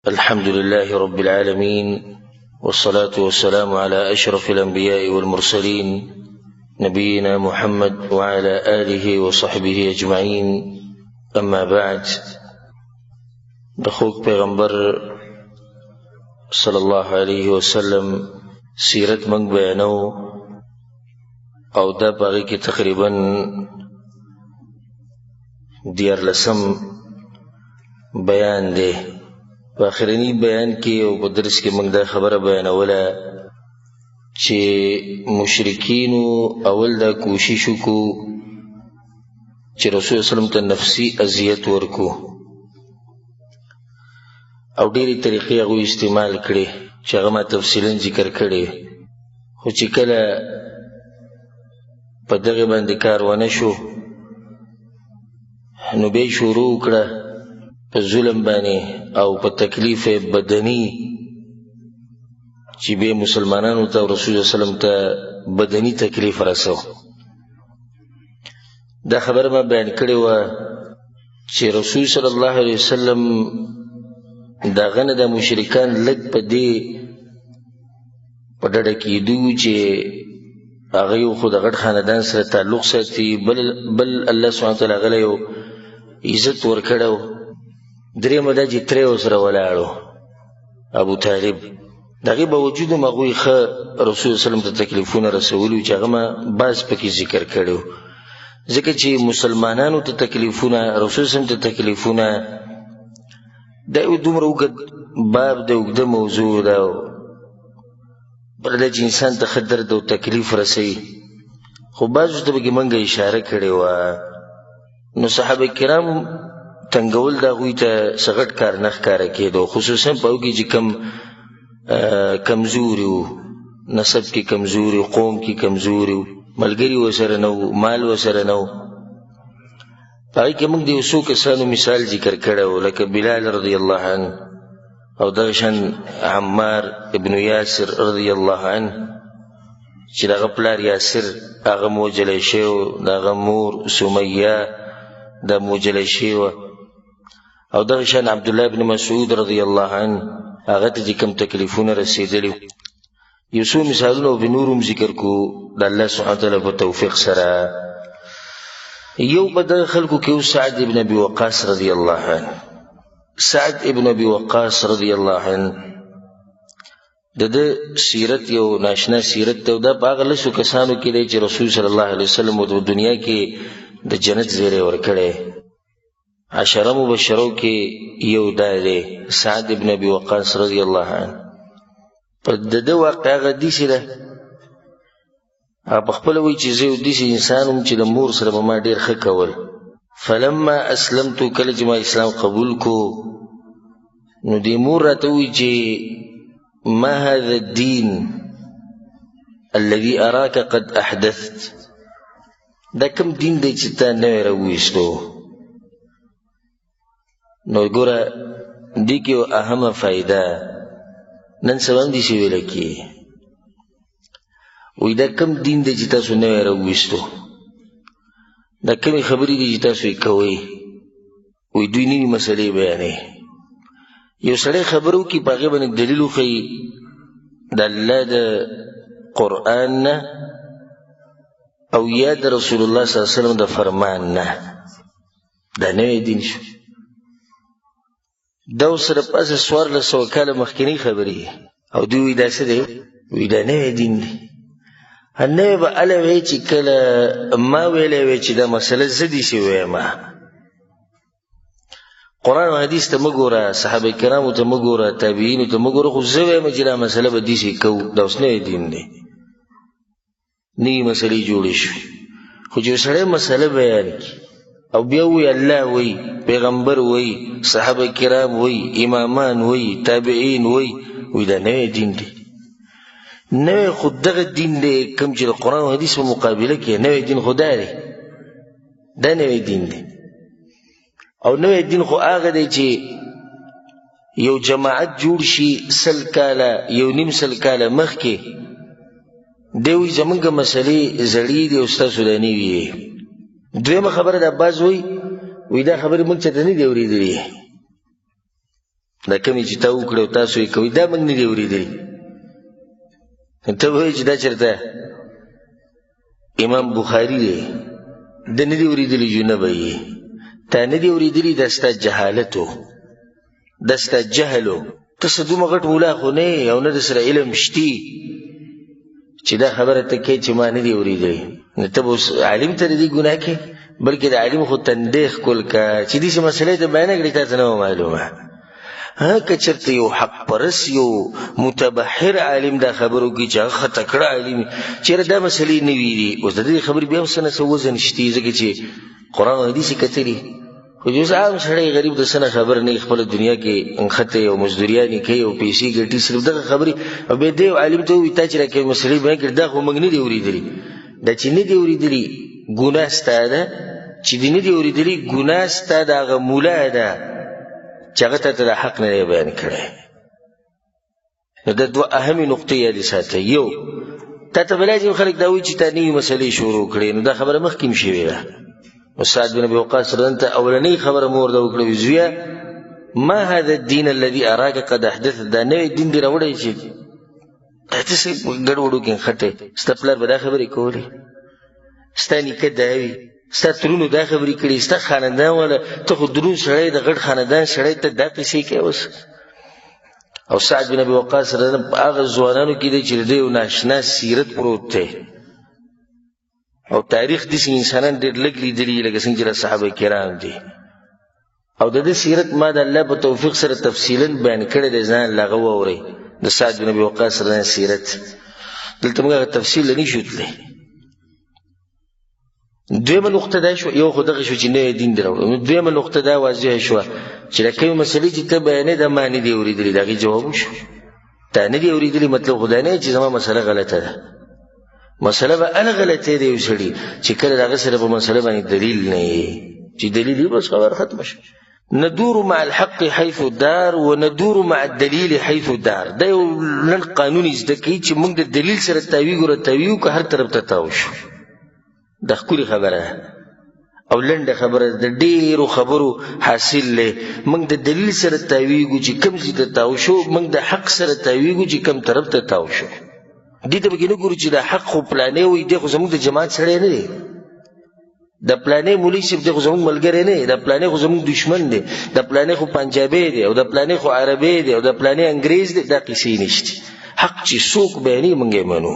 الحمد لله رب العالمين، والصلاة والسلام على أشرف الأنبياء والمرسلين نبينا محمد وعلى آله وصحبه أجمعين. أما بعد، دخوك پیغمبر صلى الله عليه وسلم سیرت منگ بیانو او دا باغی کی تقریبا دیارلسم بیان دے. په آخرنی بیان کې او په درس کې موږ دا خبره بیانوله چې مشرکینو اول دا کوشش وکړو چې رسول الله سلام ته نفسي اذیت ورکو او ډېرې طریقې هغوی استعمال کړې چې هغه ما تفصیلا ذکر کړې، خو چې کله په دغې باندې کار ونه شو نو بیا یې شروع وکړه په ظلم باندې او په تکلیف بدني چې بیا مسلمانانو ته رسول الله سلام ته بدني تکلیف رسو. دا خبره ما بیان کړې وه چې رسول صلی الله علیه وسلم دا غنه د مشرکان لږ په دې په ډډه کېدو چې هغه یو خو د غټ خاندان سره تعلق ساتي، بل الله سبحانه وتعالی هغه له یو عزت ورکړی و. درېیمه دا چې ترې ورسره ولاړو ابو طالب، د هغې باوجود هم هغوی ښه رسول سلم ته تکلیفونه رسولي وو چې هغه ما بعض پکې ذکر کړی و. ځکه چې مسلمانانو ته تکلیفونه، رسول سلم ته تکلیفونه، دا یو دومره اوږد باب د اوږده موضوع ده، بله دا چې انسان ته ښه درد او تکلیف رسوي. خو بعضو ته پکې موږ اشاره کړې وه. نو صحابه کرام تنګول د هغوی ته څه غټ کار نه ښکاره کېدو، خصوصا په هغو کې چې کم کمزوري وو، نسب کې کمزوري وو، قوم کې کمزوري وو، ملګري ورسره نه وو، مال ورسره نه وو. په هغې کې موږ د یو څو کسانو مثال ذکر کړی و، لکه بلال رضی الله عنه او دغه شان عمار ابن یاسر رضی الله عنه چې د هغه پلار یاسر هغه موجلی شوی و، د هغه مور سمیه دا موجلی شوې وه، او دغه شان عبدالله ابن مسعود رضی الله عنه هغه ته چې کوم تکلیفونه رسېدلي. یو څو مثالونه او به نور هم ذکر کو د الله سبحانه وتعالی په توفیق سره. یو په دغه خلکو کې و سعد ابن ابي وقاص رضی الله عنه. سعد ابن ابي وقاص رضی الله عنه د ده سیرت یو ناشنا سیرت دی، او دا په هغه لسو کسانو کې دی چې رسول صلی الله علیه وسلم د دنیا کې د جنت زیری ورکړی. عشره مبشرو کې یو دا دی سعد ابن ابي وقاص رضی الله عنه. په د ده واقعه هغه داسې ده، هغه پخپله وایي چې زه یو داسې انسان وم چې د مور سره به ما ډېر ښه کول. فلما اسلمتو، کله چې ما اسلام قبول کو نو دې مور راته وایي چې ما هذا الدين الذي اراك قد احدثت، دا کوم دین دی چې تا نوی راوویستو. نو ګوره دې کې یو اهمه فایده نن سبا هم داسې ویله کېږي، وایي دا کوم دین دی چې تاسو نوی راوویستو، دا کومې خبرې دي چې تاسو یې کوئ. وایي دوی نوي مسلې بیانوي. یو سړی خبره وکړي په هغې باندې دلیل وښیي د الله د قرآن نه او یا د رسول الله صلی الله علیه وسلم د فرمان نه، دا نوی دین شو. دا اوس سره پاسه 1400 کاله مخکینۍ خبرې او دوی وایي دا څه دی؟ وایي دا نوی دین دی. نوی به هله وایي چې کله ما ویلی وی چې دا مسله زه داسې ویم. قرآن او حدیث ته مه ګوره، صحابه کرامو ته مه ګوره، تابعینو ته مه ګوره، خو زه وایم چې دا مسله به داسې کوو. دا اوس نوی دین دی، نوي مسلې جوړې شوې. خو چې یو سړی مسله بیان کړي او بیا وایي الله وایي، پیغمبر وایي، صحابه کرام وایي، امامان وایي، تابعین وایي، وایي دا نوی دین دی. نوی خو دغه دین دی کوم چې د قرآن او حدیث په مقابله کې نوی دین خو دا دی، دا نوی دین دی. او نوی دین خو هغه دی چې یو جماعت جوړ شي 100 کاله 1.5 کاله مخکې دی وایي زمونږ مسلې زړې دي او ستاسو دا نوي یې. دویمه خبره د عباس وایي دا خبرې موږ چاته نه دي اورېدلې، دا کمې چې تا وکړې او تاسو یې کوئ دا موږ نه دي اورېدلي. ته وایې چې دا چېرته امام بخاري دی ده نه دي اورېدلي جنبه یې تا نه دي اورېدلي دا ستا جهالت و دا ستا جهل و. ته څه دومره غټ مولا خو نه یې او نه در سره علم شتي چې دا خبره ته کوې چې ما نه دي اورېدلي. نو ته به اوس عالم ته د دې ګناه کوې بلکې د عالم خو تندی ښکل که چې داسې مسئلې ته بیانه کړې تا ته نه وه معلومه. که چېرته یو حق پرست یو متبحر عالم دا خبرو کې چې هغه ښه تکړه عالم چېرې دا مسئلې نه وي دي اوس د دې خبرې بیا هم څه نه څه وزن شتي ځکه چې قرآن او حدیث یې کتلي. خو چې اوس عام سړی غریب د څه نه خبر نه خپله دنیا کې نښتې او مزدوریانې کوي او پیسې ګټي صرف دغه خبرې او بیا دی عالم ته ووایي تا چې راکوې مسئلې بیان کړې دا خو موږ نه دي اورېدلي. دا چې نه دي اورېدلي ګناه ستا ده چې دې نه دي اورېدلي ګناه ستا د هغه مولا ده چې هغه ته د حق نه دی بیان کړی. نو دا دوه اهمې نقطې یادې ساته. یو تا ته به لازم خلک دا وایي چې تا نوې مسلې شروع کړې نو دا خبره مخکې هم شوې ده. نو سعد بن ابي وقاص رضی الله عنه ته اولنۍ خبره مور ده وکړه زویه ما هذا الدین الذي اراك قد احدث دا نوی دین دې راوړی چې دا ته څه ګډوډو کې نښتې ستا پلار به دا خبرې کولې ستا نیکه دا وي ستا ترونو دا خبرې کړي ستا خاندان والا ته خو درون سړی د غټ خاندان سړی ته دا قیسې کوې اوس. او سعد بن ابي وقاص رضی الله عنه په هغه ځوانانو کې دی چې د دې یو ناشنا سیرت پروت دی او تاریخ داسې انسانان ډېر لږ لیدلي لکه څنګه چې صحابه کرام دي او د دې سیرت ما د الله په توفیق سره تفصیلا بیان کړی دی ځان له هغه واورئ د سعد بن ابي وقاص رضی الله عنه سیرت دلته موږ هغه تفصیل نه شو تللی. دویمه نقطه دا شو یو خو دغه شو چې نوی دین دې راوړو. دویمه نقطه دا واضحه شوه چې دا کومې مسلې چې ته بیانې دا ما نه دي اورېدلي د هغې جواب وشو. تا نه دي اورېدلي مطلب خو دا نه چې زما مسله غلطه ده. مسله به هله غلطه دی یو سړي چې کله د هغه سره په مسله باندې دلیل نه وي چې دلیل وي بس خبره ختمه شوه. ندور مع الحق حيث دار وندور مع الدليل حيث دار. دا یو نن قانون زده کوي چې موږ د دلیل سره تاویږو را تاویږو که هر طرف ته تاو شو. دا ښکلې خبره او لنډه خبره د ډېرو خبرو حاصل دی. موږ د دلیل سره تاویږو چې کوم ځای ته تاو شو موږ د حق سره تاویږو چې کوم طرف ته تاو شو. دې ته پکې نه ګورو چې دا حق خو پلانې وایي دی خو زموږ د جماعت سړی نه دی د پلانې مولوي صاحب دی خو زموږ ملګری نه دی د پلانې خو زموږ دشمن دی د پلانې خو پنجابی دی او د پلانې خو عربی دی او د پلانې انګریز دی دا قیسې نشته. حق چې څوک بیانوي موږ یې منو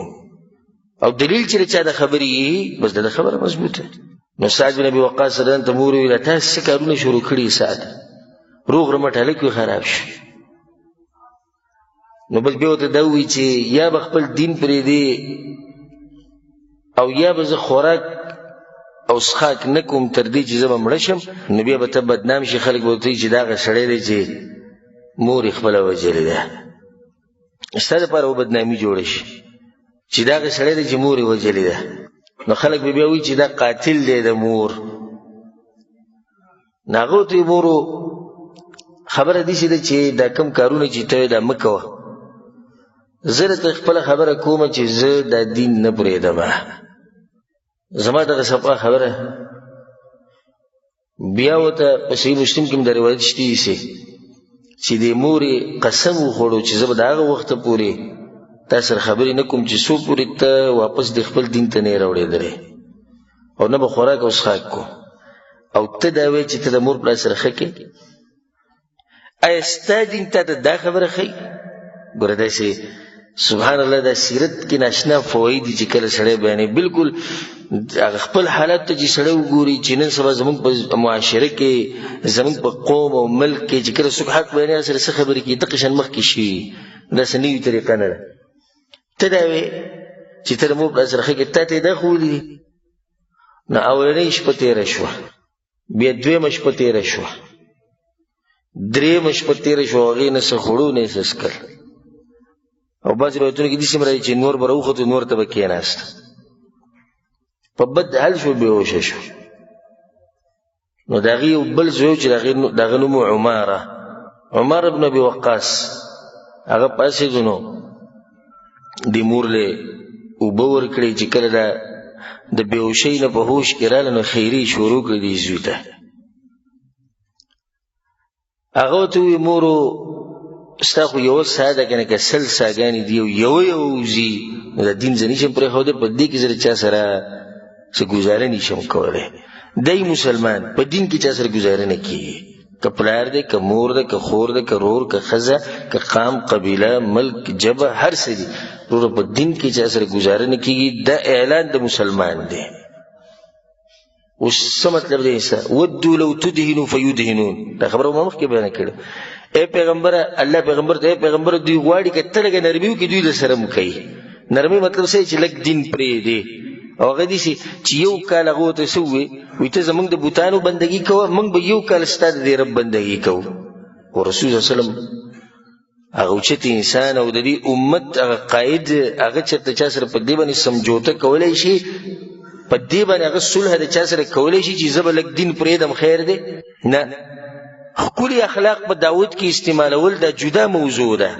او دلیل چې د چا د خبرې یي بس د خبره مضبوطه. نو سعد بن ابي وقاص رضی الله عنه ته مور وویله تاسو څه کارونه شروع کړي سعد روغ رمټ هلک وي خراب شي. نو بس بیا ورته دا ووایي چې یا به خپل دین پرېږدې او یا به زه خوراک او څښاک نه کوم تر دې چې زه به مړه شم. نو بیا به ته بدنام شي خلک به ورته وایي چې دا هغه سړی دی چې مور یې خپله وژلې ده ستا دپاره به بدنامي جوړه شي چې دا هغه سړی دی چې مور یې وژلې ده. نو خلک به بیا وایي چې دا قاتل دی د مور. نو هغه ورته وایي مورو خبره داسې ده چې دا کوم کارونه چې ته دا مه کوه زه درته خپله خبره کومه چې زه دا دین نه پرېږدم. زما دغه صفا خبره بیا ورته په صحیح مسلم کې هم دا روایت شته چې د مورې قسم وخوړو چې زه به د هغه وخته پورې تا سره خبرې نه کوم چې څو پورې ته واپس د خپل دین ته نه یې راوړېدلی او نه به خوراک او څښاک کو او ته دا وایې چې ته د مور پلار سره ښه کوې. آیا ستا دین تا ته دا خبره ښایي؟ ګوره داسې سبحان الله دا سیرت کې ناشنا فواید دي چې کله سړی بیانوي بالکل هغه خپل حالت ته چې سړی وګوري چې نن سبا زموږ په معاشره کې زموږ په قوم او ملک کې چې کله څوک حق بیانوي هغه سره څه خبرې کوي دقه شان مخکې شي داسې نوې طریقه نه ده. ته دا وایې چې ته د مور پلار سره ښه کوې تا ته یې دا خو ولیدي. نو اولنۍ شپه تېره شوه بیا دویمه شپه تېره شوه درېیمه شپه تېره شوه هغې نه څه خوړو نه یې څه څښل او بعضې روایتونو کې داسې هم راځي چې نور به راوخوتو نور ته به کېناست په بد حال شو بېهوشه شو. نو د هغې یو بل زوی چې د هغه نوم عمر بن ابي وقاص هغه پاڅېدو نو د مور له اوبه ورکړې چې کله د بېهوشۍ نه په هوش کې راله نو خیرې شروع کړې دې زوی ته. هغه ورته ووایي مورو ستا خو یوه ساه ده که نه که سل ساګانې دي او یوه وځي نو د دین زه نشم پرېښودی په دې کې زه د چا سره څه ګزاره نشم کولی دی مسلمان په دین کې چا سره ګزاره نه کېږي که پلار دی که مور ده که خور ده که رور که ښځه که قام قبیله ملک جبه هر څه دي وروره په دین کې چا سره ګزاره نه کېږي دا اعلان د مسلمان دی اوس څه مطلب دی ودو لو تدهنو فیدهنون دا خبره ما مخکې بیانه کړې اے پیغمبره الله پیغمبر ته اے پیغمبر دوی غواړي که ته لږه نرمي وکړي دوی درسره هم کوي نرمي مطلب څه چې لږ دین پرېږدي او هغه داسې چې یو کال هغه ورته څه ووایي ته زموږ د بوتانو بندګي کوه موږ به یو کال ستا د دې رب بندګي کوو خو رسول صلی الله علیه وسلم هغه اوچت انسان او د دې امت هغه قائد هغه چېرته چا سره په دې باندې سمجوته کولی شي په دې باندې هغه صلح د چا سره کولی شي چې زه به لږ دین پرېږدم خیر دی نه ښکلي اخلاق په داود کې استعمالول دا جدا موضوع ده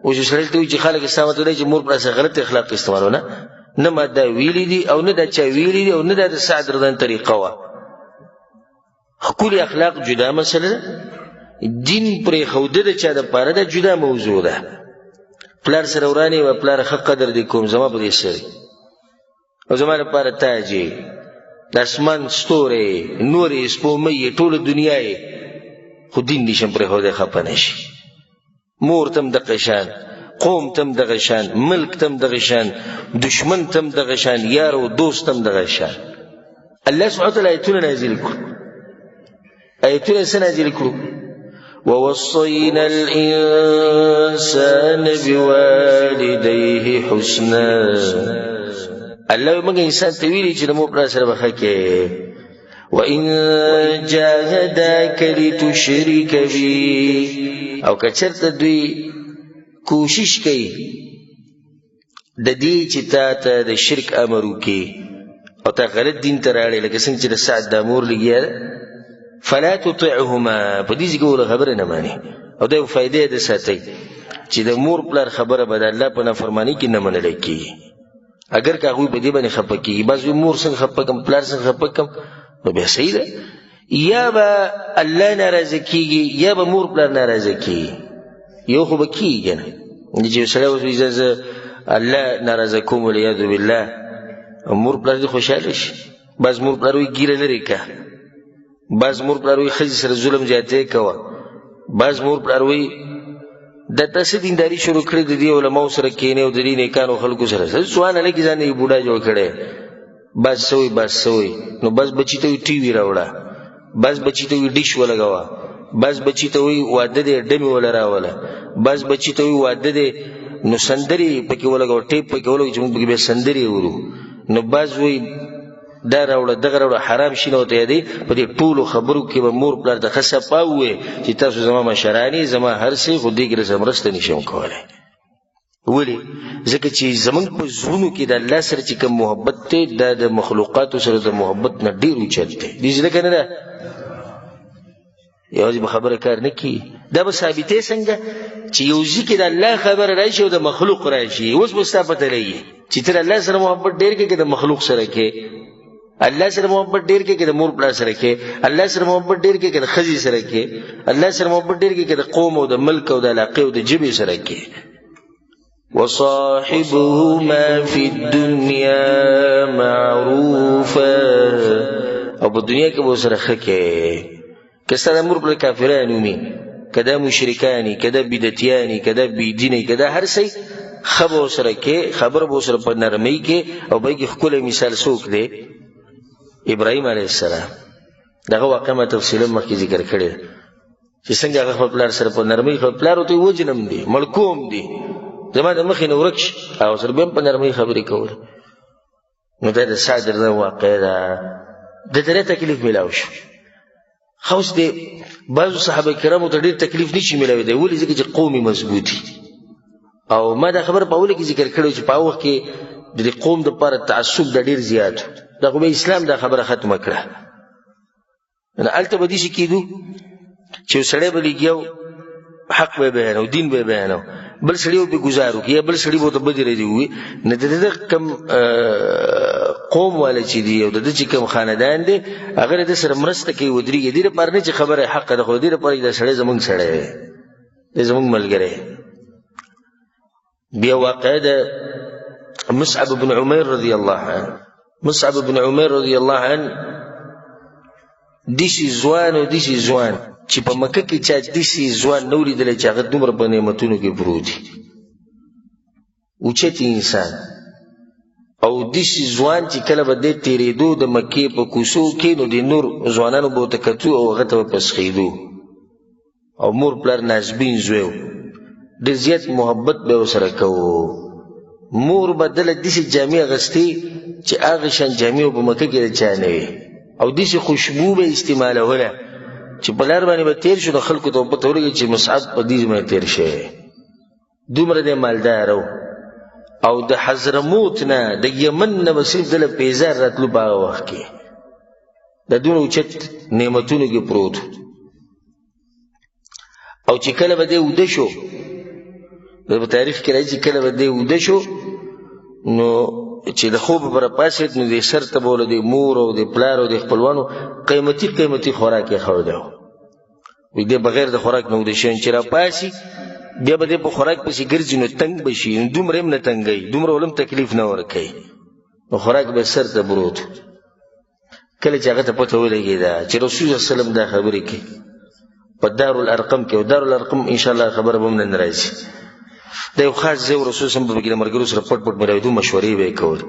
اوس یو سړی ته وایي چې خلک ستا مطلب دی چې مور پلار سره غلط اخلاق استعمالونه نه ما دا ویلي دي او نه دا چا ویلي دي او نه دا د سعد رضان طریقه وه ښکلي اخلاق جدا مسله ده دین پرېښوده د چا دپاره دا جدا موضوع ده پلار سره ورانې وه پلاره ښه قدر دې کوم زما په دې سړي او زما لپاره تاج یې د اسمان ستوری نور یې سپومۍ یې ټوله دنیا یې خو دین نشم پرېښودی خفه نه شي مور ته هم دغه شان قوم ته هم دغه شان ملک ته هم دغه شان دشمن ته هم دغه شان یار او دوست ته هم دغه شان الله سبحانه وتعالی آیتونه نازل کړو آیتونه څه نازل کړو ووصينا الإنسان بوالديه حسنا الله موږ انسان ته ویلي چې د مور پلار سره به ښه کې وإن جاهداك لتشرك بي او که چېرته دوی کوشش کوي د دې چې تا ته د شرک امر وکړي او تا غلط دین ته راړې لکه څنګه چې د سعد دا مور لګیا ده فلا تطعهما په دې ځای کې وله خبره نه ماني او دا یو فایدې ده ساتئ چې د مور پلار خبره به د الله په نافرماني کې نه منلی کېږي اگر که هغوی په دې باندې خفه کېږي بعض وایي مور څنګه خفه کړم پلار څنګه خفه کړم نو بیا صحیح ده یا به الله ناراضه کېږي یا به مور پلار ناراضه کېږي یو خو به کېږي که نه چې یو سړی اوس وایي زه الله ناراضه کوم والعیاذ بالله مور پلار دې خوشحاله شي بعض مور پلار وایي ګیره لرې که بعض مور پلار وایي ښځې سره ظلم زیاتی کوه بعض مور پلار وایي دا تاسې دینداري شروع کړې د دې علماو سره کښېنې او د دې نیکانو خلکو سره سوان هلکې ځان یې بوډا جوړ کړی بعض څه وایي بعض څه وایي نو بعض بچي ته وایي ټي وي راوړه بعض بچي ته وایي ډیش ولګوه بعض بچي ته وایي واده دی ډمې وله راوله بعض بچي ته وایي واده دی نو سندرې پکې ولګوه ټیپ پکې ولګوه چې موږ پکې بیا سندرې ورو نو بعض وایي دا راوړه دغه راوړه حرام شي نو ته یادې په دې ټولو خبرو کې به مور پلار ته ښه صفا ووایې چې تاسو زما مشران زما هر څه خو دې کې راسره مرسته نشم کولی ولې ځکه چې زموږ په زړونو کې د الله سره چې کوم محبت دی دا د مخلوقاتو سره د محبت نه ډېر اوچت دی دې زده که نه ده یوازې به خبره کار نه کېږي دا به ثابتې څنګه چې یو ځای کې د الله خبره راشي او د مخلوق راشي اوس به ستا پته لګي چې ته د الله سره محبت ډېر کې که د مخلوق سره کې الله سره محبت ډېر کې که د مور پلار سره کې الله سره محبت ډېر کې که د ښځې سره کې الله سره محبت ډېر کې که د قوم او د ملک او د علاقې او د ژبې سره کې وصاحبهما فی الدنیا معروفا او په دنیا کې به ورسره ښه کې که ستا د مور پلار کافران ومي که دا مشرکاني که دا بدعتیاني که دا بېدینی که دا هر څه ښه به ورسره کې خبره به ورسره په نرمۍ کې او بلکې ښکلی مثال څوک دی ابراهیم علیه السلام دغه واقع ما تفصیلا مخکې ذکر کړی چې څنګه هغه خپل پلار سره په نرمۍ خپل پلار ورته وجنم دی مړکوم دی زما د مخې نه ورک شي او سره بیا هم په نرمۍ خبرې کولې نو دا د سعد رضا واقع ده د درې تکلیف میلاو شو خو اوس د بعضو صحابه کرامو ته ډېر تکلیف نشي میلاوېدی ولې ځکه چې قوم یې مضبوط دي او ما دا خبره په اوله کې ذکر کړی چې په هغه وخت کې د دې قوم دپاره تعصب دا ډېر زیات دا خو به اسلام دا خبره ختمه کړه نو هلته به داسې کېدو چې یو سړی به لګیا حق به یې بیانو دین به یې بیانو بل سړي به پرې ګزار وکړي یا بل سړي به ورته بدې ردې ووایي نو د ده کوم قوم والا چې دي او د ده چې کوم خاندان دی هغه د ده سره مرسته کوي ودرېږي دې لپاره نه چې خبره حقه ده خو د دې لپاره چې دا سړی زموږ سړی دی دی زموږ ملګری. بیا واقعه ده مصعب بن عمیر رضی الله عنه. مصعب بن عمیر رضی الله عنه داسې ځوان او داسې ځوان چې په مکه کې چا داسې ځوان نه ولیدلی چې هغه دومره په نعمتونو کې پروت وي، اوچت انسان، او داسې ځوان چې کله به دی تېرېدو د مکې په کوڅو کې نو د نور ځوانانو به ورته کتو او هغه ته به پسخېدو، او مور پلار نازبین زوی و، ډېر زیات محبت به یې ورسره کوو. مور به دله داسې جامې اغوستې چې هغه شان جامې په مکه کې د چا نه وي، او داسې خوشبو به استعمالوله چې په لار باندې به تېر شو، د خلکو ته به پته ولګي چې مصعب په دې باندې تېر شوی. دومره دی مالدار و. او د حضرموت نه د یمن نه به صرف دله پیزار راتلو په هغه وخت کې، د دونه اوچت نعمتونو کې پروت. او چې کله به دی اوده شو، په تاریخ کې راځي چې کله به دی اوده شو نو چې د خوب به راپاڅېد نو د سر ته به له د مور او د پلار او د خپلوانو قیمتي قیمتي خوراک یې ښودی و. وایي دی بغیر د خوراک نه اوده شوی، چې راپاڅي بیا به دی په خوراک پسې ګرځي نو تنګ به شي، نو دومره هم نه تنګوي، دومره ولم تکلیف نه ورکوي، نو خوراک به سر ته پروت. کله چې هغه ته پته ولګېده چې رسول صلی الله علیه وسلم دا خبرې کوي په دارالارقم کې، او دارالارقم انشاءالله خبره به هم نن راځي، دا یو خاص ځای و، رسول صلی الله علیه وسلم به پکې د ملګرو سره پټ پټ ملاوېدو، مشورې به یې کولې.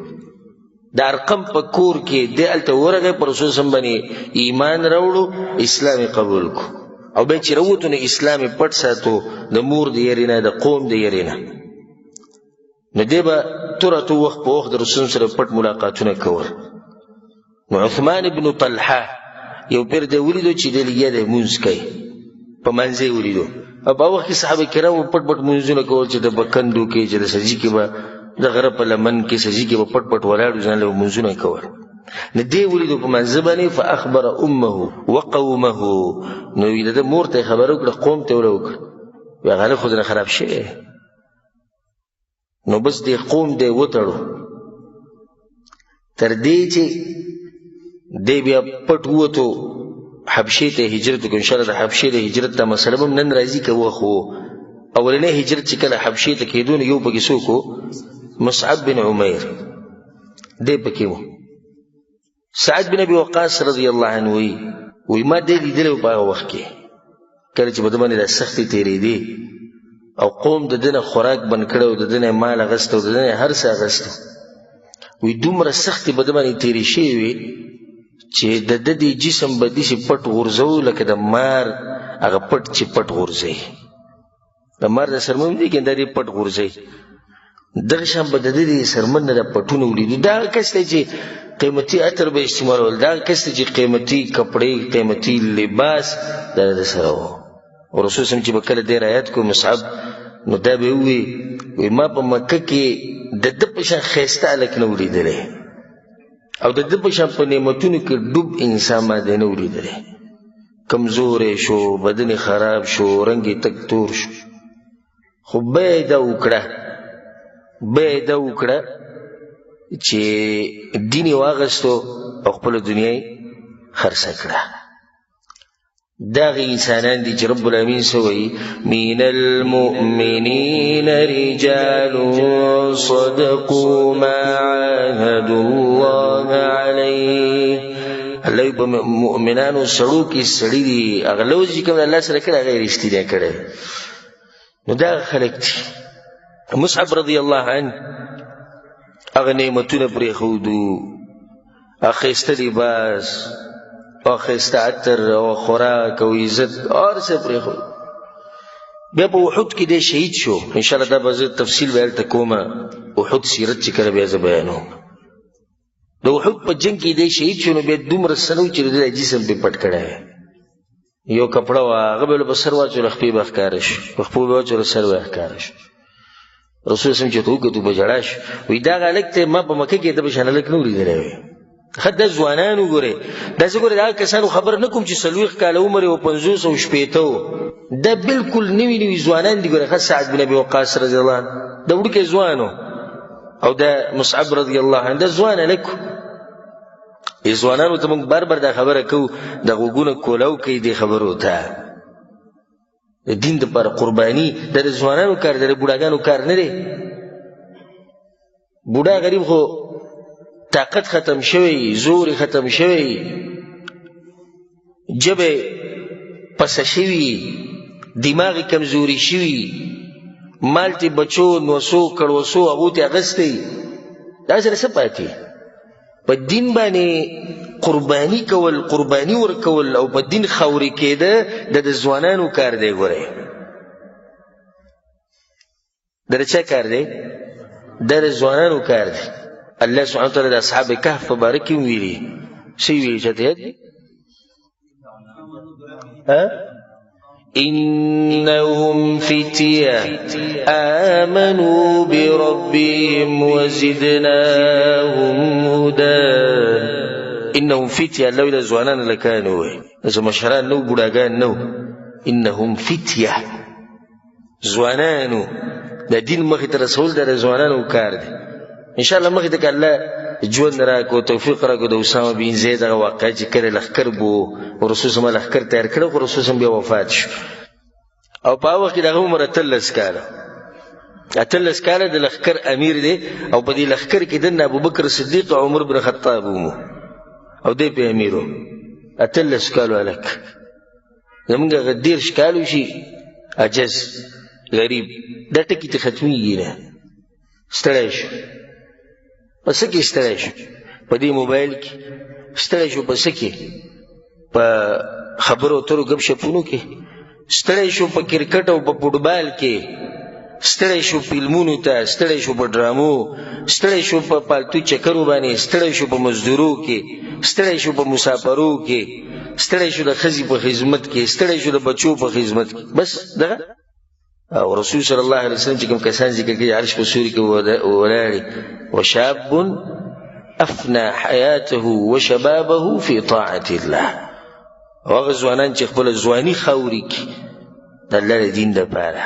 د ارقم په کور کې دی هلته ورغی، په رسول صلی الله علیه وسلم باندې ایمان راوړو، اسلام یې قبول کړو، او بیا چې راووتو نو اسلام یې پټ ساتو د مور د یېرې نه، د قوم د یېرې نه. نو دی به توره تو وخت په وخت د رسول سره پټ ملاقاتونه کول. نو عثمان بن طلحه یو پیر دی ولیدو چې دی لګیا دی مونځ کوي، په منځ یې ولیدو. او په وخت کې صحابه کرامو پټ پټ مونځونه کول، چې د بکندو کې، چې د سجي کې به د غره په لمن کې سجي کې به پټ پټ ولاړو ځان له مونځونه کول. نو دی ولیدو په منځ باندې، فاخبر امه وقومه، نو وی د مور ته خبر وکړه، قوم ته وکړه، وی هغه خو نه خراب شي. نو بس دی قوم دی وتړو تر دې چې دی بیا پټ ووتو حبشې ته هجرت وکړو. انشاءالله د حبشې د هجرت ته مسله به نن راځي که وخت و. اولنی هجرت چې کله حبشې ته کېدو نو یو پکې څوک و؟ مصعب بن عمیر دی پکې و. سعد بن ابي وقاص رضی الله عنه وی ما دی لیدلی په هغه وخت کې کله چې په ده باندې دا سختې تېرېدې او قوم د ده نه خوراک بند کړی او د ده نه مال اخیسته او د ده نه هر څه اخیسته. وی دومره سختې په ده باندې تېرې شوې وې چې د ده د جسم به داسې پټ غورځو لکه د مار هغه پټ چې پټ غورځوي، د مار د سرمن دی کنه دا دې پټ غورځوي، دغه شان به د ده د سرمن نه د پټونه ولیدو. دا هغه کس دی چې قیمتي عطر به استعمالول، دا هغه کس دی چې قیمتي کپړې قیمتي لباس دا د سره و. او رسول صلی الله علیه وسلم چې به کله دی رایت کو مصعب نو دا به وی ما په مکه کې د ده په شان ښایسته هلک نه ولیدلی، او د ده په شان په نعمتونو کې ډوب انسان ما دی نه ولیدلی. کمزوری شو، بدن یې خراب شو، رنګ یې تک تور شو، خو بیا یې دا وکړه چې دین یې واغستو او خپله دنیا یې خرڅه کړه. داغی انسانان دی چې رب العالمین سوئی من المؤمنین رجال صدقوا ما عاهدوا الله علیه. اللہ با مؤمنانو سڑو کی سڑی دی اغلوز جی کم اللہ سره کړه غیر رښتینی کړه. نو دا خلق دی. مصعب رضی اللہ عنه اغه نعمتونه پرېښودو، اخیسته لباس او خیسته عطر او خوراک او عزت هر څه پرېښود. بیا په احد کې دی شهید شو. انشاءالله دا به زه تفصیل به هلته کومه، احد سیرت چې کله بیا زه بیانوم. د احد په جنګ کې دی شهید شو، نو بیا دومره څه نه و چې د ده جسم پې پټ کړی یو کپړه وه، هغه به له په سر واچوله خپې به ښکاره شو، په خپو به واچوله سر به ښکاره شو. رسول صلی الله علیه وسلم چې ورته وکتو په ژړا شو، وایي دغه هلک ته ما په مکه کې د په شان هلک نه ولیدلی وی. دا ځوانان وګورئ، داسې ګورئ د هغه کسانو خبر نه کوم چې 40 کاله عمر او 50 او شپېته و، دا بلکل نوي ځوانان دي. ګورئ سعد بن ابي وقاص رضی الله عنه دا وړوکی ځوان و، او دا مصعب رضی الله عنه دا ځوان هلک و. ځوانانو ته موږ بار بار دا خبره کوو، د غوږونه کولاو کوي دې خبرو ته. د دین دپاره قرباني دا د ځوانانو کار دی، د بوډاګانو کار نه دی. بوډا غریب خو طاقت ختم شوی، زور ختم شوی، جبه پسه شوي، دماغ کمزوري شوي، مالتې بچو نوسو کړوسو هغو تې اغستی، دا سره څه پاتې؟ په دین باندې قرباني کول، قرباني ورکول او په دین خاورې کېده د ځوانانو کار دی. ګورئ د چا کار دی؟ دا د ځوانانو کار دی. الله سبحانه وتعالی د اصحاب کهف په باره کې ویلي څه ویلي چاته یاد دي؟ إنهم فتية آمنوا بربهم وزدناهم هدى. إنهم فتية الله إلى زوانان لكانوا إذا مشهران نو بوداغان نو. إنهم فتية زوانانو دا دین مخی تا رسول دا زوانانو کار دی. انشاءاللہ مخی تا که اللہ جوان راکو توفیق راکو دا اسامه بن زید اگا واقعی چی کر لخکر بو و رسول سم لخکر تیار کرو و رسول سم بیا وفات شو او پا وقتی دا غمر اتلس کالا دا لخکر امیر دی او پا دی لخکر که دن ابو بکر صدیق و عمر بن خطاب مو او دی پی امیرو اتلس کالو علک زمانگا غدیر شکالو شی عجز غریب دا ٹکی تی ختمی گی نا ستڑای شو پس کی ستړی شو په دې موبایل کې ستړی شو پس کې په خبرو اترو غب شپونو کې ستړی شو په کرکټ او په فوټبال کې ستړی شو فلمونو ته ستړی شو په ډرامو ستړی شو په پالتو چکرو باندې ستړی شو په مزدورو کې ستړی شو په مسافرو کې ستړی شو د ښځې په خدمت کې ستړی شو د بچو په خدمت کې بس دغه او رسول صلی الله علیه وسلم چې کوم کسان ذکر کوي عرش په سوري کې ولاړي وشاب افنى حياته وشبابه في طاعة الله هغه ځوانان چې خپل ځواني خاوري کې د الله دین لپاره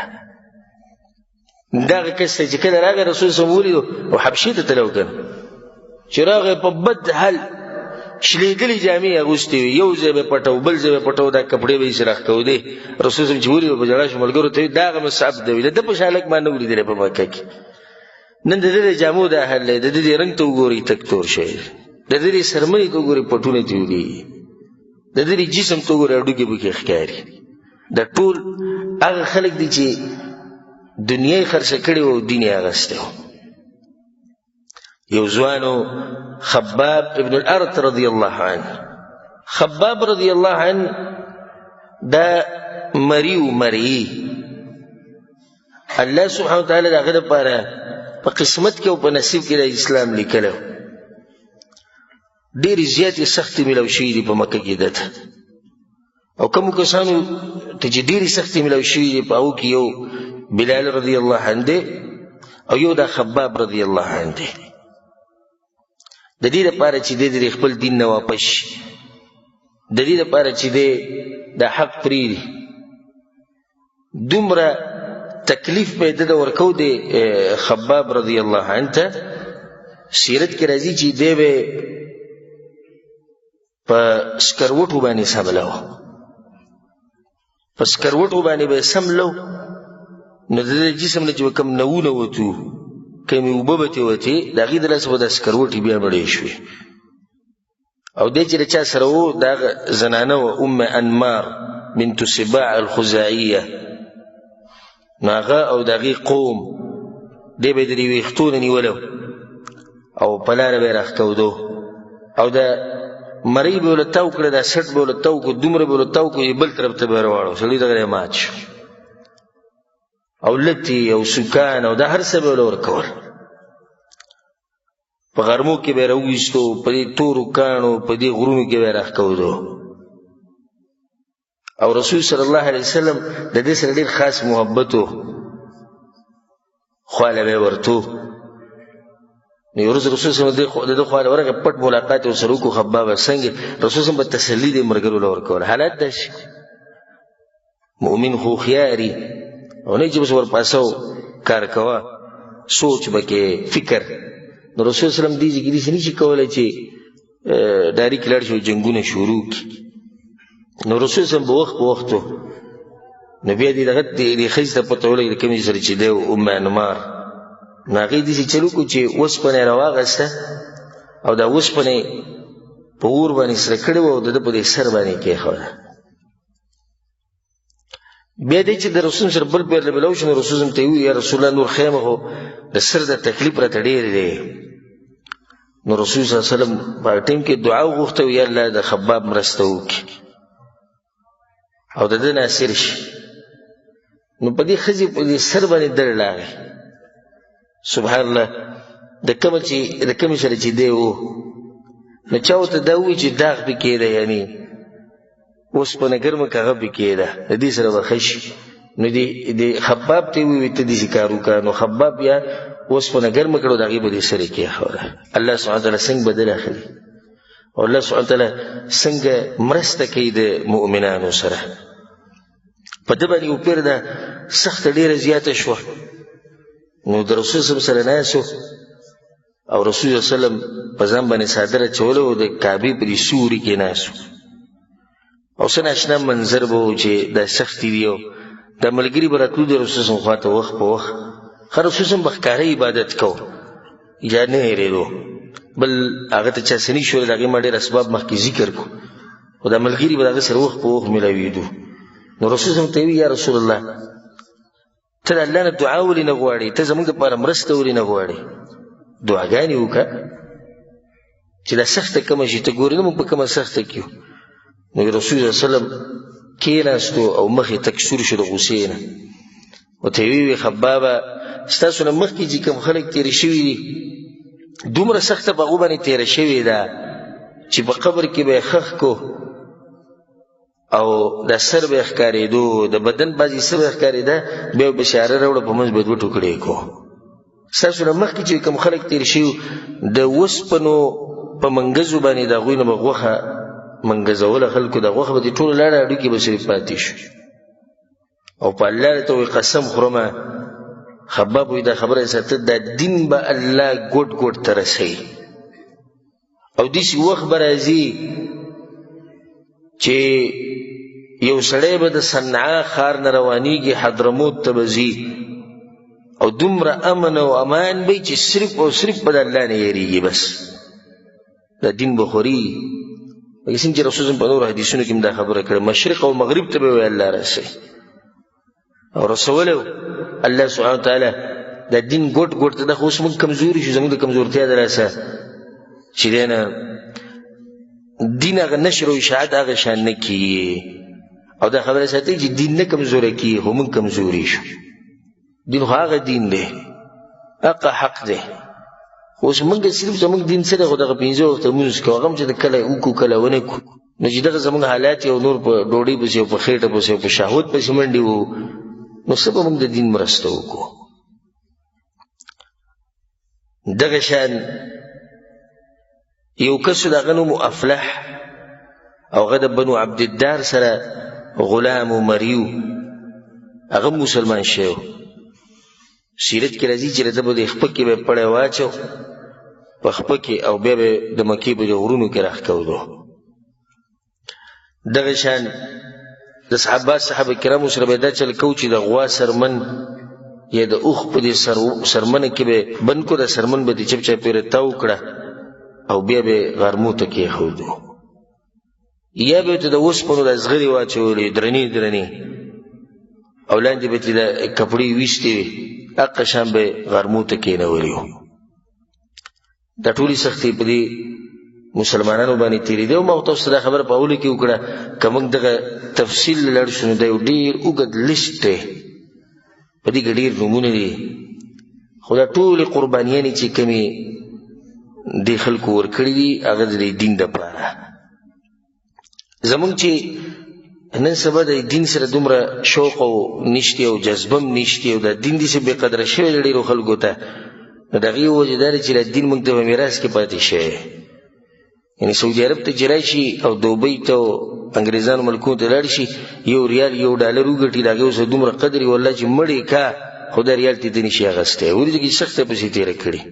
دغه کس چې کله راغی رسول صلی الله علیه وسلم او حبشې ته تلو کړ چې راغی په بد حال شلیدلې جامې اغوستې وي یو ځای به پټو بل ځای به پټو دا کپړې به یې سره راښکودې رسول صلی الله علیه وسلم چې ولي په جړا شو ملګرو ته دا هغه مصعب دی د ده په شان هلک ما نه ولیدلی په مکه کې نن د دې د جامو دا حال دی د دې رنګ ته وګورئ تک تور شی د دې سرمنې ته وګورئ پټونه تې ولي د دې جسم ته وګورئ هډوکې پکې ښکاري دا ټول هغه خلک دي چې دنیا یې خرڅه کړې وه او دین یې اغستی و یو ځوانو خباب ابن الارت رضی الله عنه خباب رضی الله عنه دا مریو مری الله سبحانه وتعالی دا غد پاره په قسمت کې او په نصیب کې د اسلام لیکلو ډېرې زیاتې سختې ملو شوي دي په مکه کې دته او کومو کسانو ته چې ډېرې سختې ملو شوي دي په هغو کې یو بلال رضی الله عنه دی او یو دا خباب رضی الله عنه دی د دې لپاره چې دی خپل دین نه واپس شي د دې لپاره چې دی د حق پرېږدي دومره تکلیف به د ده ورکو دی خباب رضی الله عنه ته سیرت کې راځي چې دی به په سکروټو باندې سملو په سکروټو باندې به سملو نو د دې جسم نه چې کوم نوونه وتو کمی اوبه به ترې وتې د هغې د لاسه به دا سکروټې بیا مړې شوې او دی چې د چا سره و د هغه زنانه وه ام انمار بنت سباع الخزاعیه نو هغه او د هغې قوم دی به یې د دې ویښتونه نیولو او په لاره به یې راښکودو او د مرۍ به یې له تاو کړه دا سټ به یې له تاو کړو دومره به یې له تاو کړو بل طرف ته به یې راواړو سړي دغه یې مات شو او لتی او سکان او دا هر څه به یې له ورکول په غرمو کې به یې راوویستو په دې تورو کاڼو په دې غرونو کې به یې راښکودو او رسول صلی الله علیه وسلم د دې سره ډېر خاص محبت و خواله به یې ورتو نو یو ورځ رسول صلی الله علیه وسلم د ده خواله ورغی پټ ملاقات یې ورسره وکړو خبابه څنګه رسول صلی الله علیه وسلم به تسلي دې ملګرو له ورکول حالت داسې مؤمن خو هوښیاري او نه چې بس ورپاسه کار کوه سوچ به کې فکر نو رسول صلی الله علیه وسلم دې ځای کې داسې نه شي کولی چې ډایرکټ لاړ شي او جنګونه شروع کړي نو رسول صلی الله علیه وسلم به وخت په وخت نو بیا دې دغه دې ښځې ته پته ولګېده کومې سره چې دی ام انمار نو هغې داسې چل وکړو چې اوسپنه یې راواغسته او دا اوسپنه یې په اور باندې سره کړې وه او د ده په دې سر باندې یې کېښوده. بیا دی چې د رسول سره بل پیر لبلو شو نو رسول ته یې وویل یا رسول الله نور خیمه خو د سر د تکلیف راته ډېر دی. نو رسول صلی الله علیه وسلم په ټیم کې دعا وغوښته یا الله د خباب مرسته وکړي او د ده ناصر شي. نو په دې ښځې په دې سر باندې دړ راغی سبحان الله د کمې سره چې دی و نو چا ورته دا ووایي چې داغ پې کېده یعنې اوسپنه ګرمه که هغه پې کېده د دې سره به ښه شي. نو د خباب ته یې وویل ته داسې کار وکړه. نو خباب بیا اوسپنه ګرمه کړه او د هغې به دې سر یې کېښوده. الله سبحانه وتعالی څنګه بدل اخلي او الله سبحانه وتعالی څنګه مرسته کوي د مؤمنانو سره. په ده باندې یو پیر ده سخته ډېره زیاته شوه نو د رسول صلی سره ناست او رسول صلی وسلم په ځان باندې څادر اچولی او د کعبې په دې سوري کې ناست او څه ناشنا منظر به و چې دا سختي دي او دا ملګري به راتلو د رسول صلی خوا ته وخت په وخت ښه رسول صلی به ښکاره عبادت کو یا نه هېرېدو بل هغه ته چا څه نه شول د هغې ما ډېر اسباب مخکې ذکر کړو خو دا ملګري به د هغه سره وخت په وخت میلاوېدو. نو رسول صلی ته وی یا رسول الله ته د الله نه دعا ولې نه غواړې ته زموږ دپاره مرسته ولې نه غواړې دعاګانې وکړه چې دا سخته کومه شي ته ګورې نه موږ په کومه سخته کې یو. نو رسول صلی وسلم کېناستو او مخ یې تک سور شو د غوسې نه ورته یې وویل خبابه ستاسو نه مخکې چې کوم خلک تېره شوي دي دومره سخته په هغو باندې تېره شوې ده چې په قبر کې به یې ښخ کو او دا سر به یې ښکارېدو د بدن بعضې څه به یې ښکارېده بیا به بشاره راوړه په منځ به یې دوه ټوکړې کو. ستاسو نه مخکې چې کوم خلک تېر شوي د اوسپنو په منګزو باندې د هغوی نه به غوښه منګزوله خلکو د غوښه به دې ټوله لاړه هډوکې به صرف پاتې شو او په الله راته وایي قسم خورمه خباب وایي دا خبره یې ساته دا دین به الله ګوټ ګوټ ته رسوي او داسې وخت به راځي چې یو سړی به د صنعا ښار نه روانېږي حضرموت ته به ځي او دومره امن او امان به چې صرف او صرف به د الله نه یېرېږي بس دا دین به خوري. لکه څنګه چې رسول په نورو حدیثونو کې هم دا خبره کړې مشرق او مغرب ته به وایي الله رسوي او رسولی الله سبحانه وتعالی دا دین ګوټ ګوټ ته دا خو اوس موږ کمزوري شو زموږ د کمزورتیا د لاسه چې دی نه دین هغه نشر او اشاعت هغه شان نه کیږي او دا خبره ساتي چې دین نه کمزوری کیږي خو موږ کمزوري شو. دین خو هغه دین دی هغه حق دی خو اوس موږ صرف زموږ دین څه دی خو دغه پنځه وخته لمونځ کوو هغه هم چې کله وکړو کله ونه کړو نو چې دغه زموږ حالات یو نور په ډوډۍ پسې او په خېټه پسې او په شهوت پسې منډې وو نو څه به موږ د دین مرسته وکړو. دغه شان یو کس د هغه نوم افلح او هغه د بنو عبدالدار سره غلام و مریو هغه مسلمان شوی سیرت کې راځي چې د به د خپه کې به یې پړی واچو په خپه کې او بیا به د مکې په د غرونو کې راښکودو. دغه شان د صحابه کرامو سره به دا چل کو چې د غوا سرمن یا د اوښ په دې سرمنه کې به بند کو د سرمن به دې چپ چپ پرې تاو کړه او بیا به غرمو ته کېښودو یا به ورته د اوسپنو د زغرې واچولې درنې درنې او لاندې به ترې د کپړې ویستې وي هغه شان به غرمو ته کېنولي وو. دا ټولې سختۍ په دې مسلمانانو باندې تېرېدې او ما تاسو دا خبره په اوله کې وکړه که موږ دغه تفصیل لاړ شو نو دا یو ډېر اوږد لیسټ دی په دې کې ډېر نومونه دي خو دا ټولې قربانیانې چې کومې دې خلکو ورکړي دي هغه د دین دپاره زموږ چې نن سبا د دین سره دومره شوق او نشتي او جذبه هم نشتي او د دین داسې بې قدره شوی د ډېرو خلکو ته نو د هغې وجه دا دی چې د دین موږ ته په میراث کې پاتې شوی یعنې سعودي عرب ته چې راشي او دوبۍ ته او انګریزانو ملکونو ته لاړ شي یو ریال یو ډالر وګټي د هغې اوس دومره قدر یې والله چې مړ یې کا خو دا ریال ته نشي اخیستی وروسته کې سخته پسې تېره کړي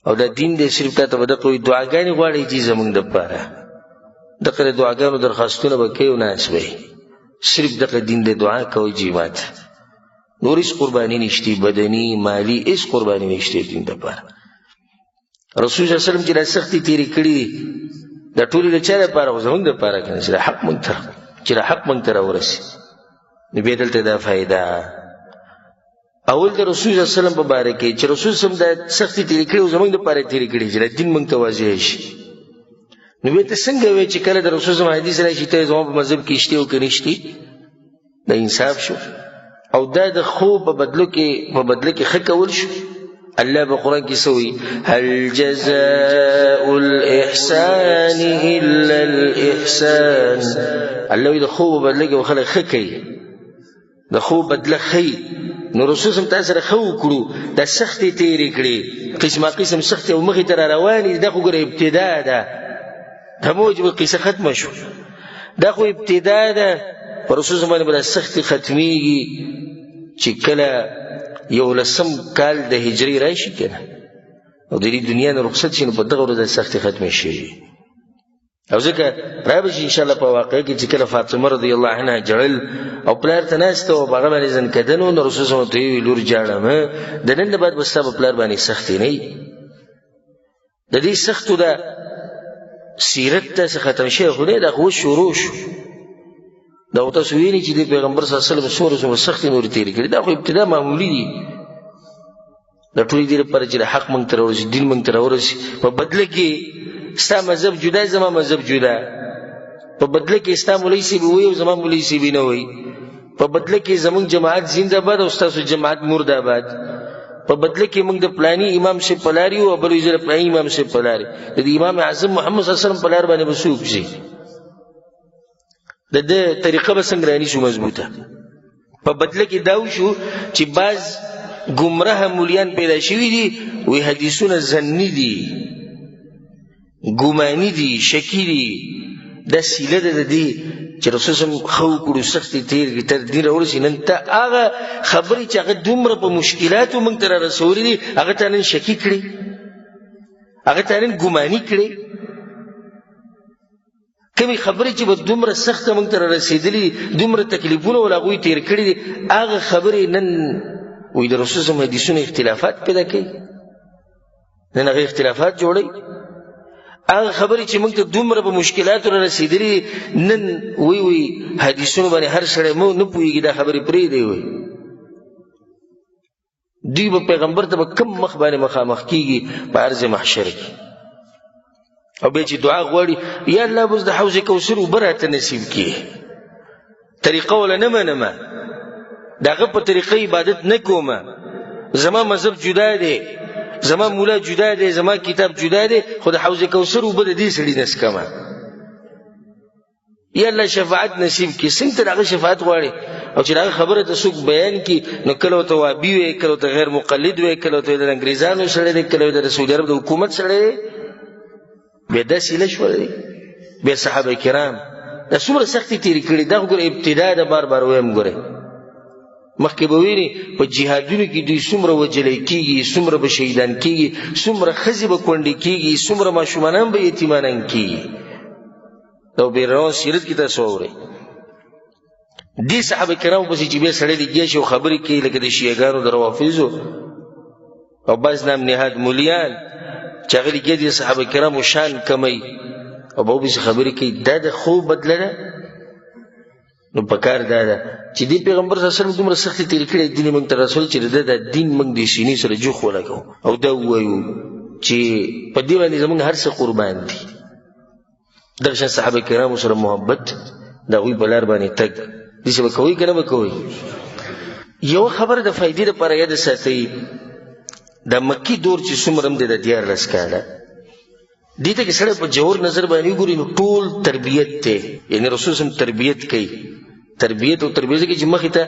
او دا دین دی صرف تا ته به دغه وایي دعاګانې غواړئ چې زموږ دپاره دغه د دعاګانو درخواستونه به کوي او ناست به صرف دغه دین د دعا کوي جماعت نور هیڅ قرباني نشته بدني مالی هیڅ قرباني نشته دین لپاره رسول صلی الله علیه وسلم چې د سختي تیری کړی د ټولې د چا لپاره زموږ لپاره کنه چې حق مونږ ته راورسي نو بیا دلته دا فائدہ اول د رسول صلی الله علیه وسلم په باره کې چې رسول صلی الله علیه وسلم د سختي تیری کړی زموږ لپاره تیری کړی چې دین مونږ ته واضح شي نو به ته څنګه وای چې کله د رسول صلی الله علیه وسلم حدیث راشي ته زموږ په مذهب کې شته او کې نشته د انصاف شو او دا د خو په بدلو کې ښه کول شو الله بقرآن کې سوي هل جزاء الإحسان إلا الإحسان الله د خو په بدلو کې خلک ښه کوي د خو بدله خي نو رسول سم تاسو سره خو کړو د سختي تیری کړی قسم سختي او مخې تر رواني د خو ګره ابتدا ده د موجب قصه ختمه شو دا خو ابتدا ده رسول سم باندې سختي ختميږي چې کله یو لسم کال د هجری راشي کنه او د دې دنیا نه رخصت شي نو په دغه ورځ سختي ختمه شي او ځکه راځي ان شاء الله په واقع کې چې کله فاطمه رضی الله عنها جړل او پلار ته ناست او هغه باندې ځن کدنو نو رسول الله ته لور جاړم د نن بعد بس په پلار باندې سختي نه د دې سختو د سیرت ته ختم شي خو نه د خو شروع شو دا تاسو وینئ چې د پیغمبر صلی الله علیه وسلم سورې سختي نور تیری کړی دا خو ابتدا معمولی دي د ټولې دې لپاره چې حق مونږ ته ورسي دین مونږ ته ورسي په بدله کې ستا مذهب جدا زما مذهب جدا په بدله کې ستا مولوی سی وي او زما مولوی سی نه وي په بدله کې زمونږ جماعت زنده باد او تاسو جماعت مرداباد په بدله کې موږ د پلاني امام شه پلاری او بل یې پلاني امام شه پلاری د امام اعظم محمد صلی الله علیه وسلم پلار باندې وسوک شي د طریقه به څنګه رانی شو مضبوطه په بدله کې داو شو چې باز گمراه مولیان پیدا شوی دي وی حدیثونه زنی دي ګمانی دي شکی دي د سیله د دې چې رسول الله خو کړو سختي تیر تر دې ورسې نن ته هغه خبرې چې هغه دومره په مشکلاتو موږ تر رسول دي هغه ته نن شکی کړي هغه ته نن ګمانی کړي کمی خبرې چې به دومره سخته موږ ته رسیدلې دومره تکلیفونه ولا غوي تیر کړي هغه خبرې نن وې د رسول الله حدیثونو اختلافات پیدا کوي نن هغه اختلافات جوړي هغه خبرې چې موږ ته دومره په مشکلاتو رسیدلې نن وی حدیثونو باندې هر سړی مو نه پوهیږي دا خبرې پرې دی وي دوی به پیغمبر ته کم مخ باندې مخامخ کیږي په عرض محشر کې او به چې دعا غواړي یا الله بس د حوض کوثر وبرته نصیب کړي طریقه ولا نه منمه داغه په طریقې عبادت نه کومه زما مذهب جدا دی زما مولا جدا دی زما کتاب جدا دی خو د حوض کوثر وبد دي سړي نس کما یا الله شفاعت نصیب کړي څنګه داغه شفاعت غواړي او چې داغه خبره ته څوک بیان کړي نو کله ته وابي وي کله ته غیر مقلد وي کله ته د انګريزانو سره دی کله د رسول الله د حکومت سره دی به داسې نشوي به صحابه کرام د څومره سختي تیری کړي دا وګوره ابتدا د بار وایم ګوره مخکې به ویني په جهادونو کې دوی څومره وجلې کیږي څومره به شهیدان کیږي څومره ښځې به کونډې کیږي څومره ماشومان به یتیمانان کیږي دا به روان سیرت کې تاسو اورئ دي صحابه کرام په چې به سړی لګي شو خبرې کوي لکه د شیعاګانو د روافضو او بعض نام نهاد مولیان چې هغه لګي دي صحابه کرامو شان کمی او به خبرې کوي دا د خو بدله نو پکار دا چې دی پیغمبر صلی الله علیه وسلم دومره سختي تیر کړی دین موږ ته رسول چې د دین موږ د سینې سره جوخ ولګو او دا وایو چې په دې باندې زموږ هر څه قربان دي درشه صحابه کرامو سره محبت دا وی بلار باندې تک دې څه کوي کنه وکوي یو خبره د فائدې لپاره یاد ساتي د مکی دور چې څومره د دیار لسکاله دې ته کې سره په جوړ نظر باندې ګوري نو ټول تربیت ته یعنی رسول سم تربیت کوي تربیت او تربیت کې چې مخې ته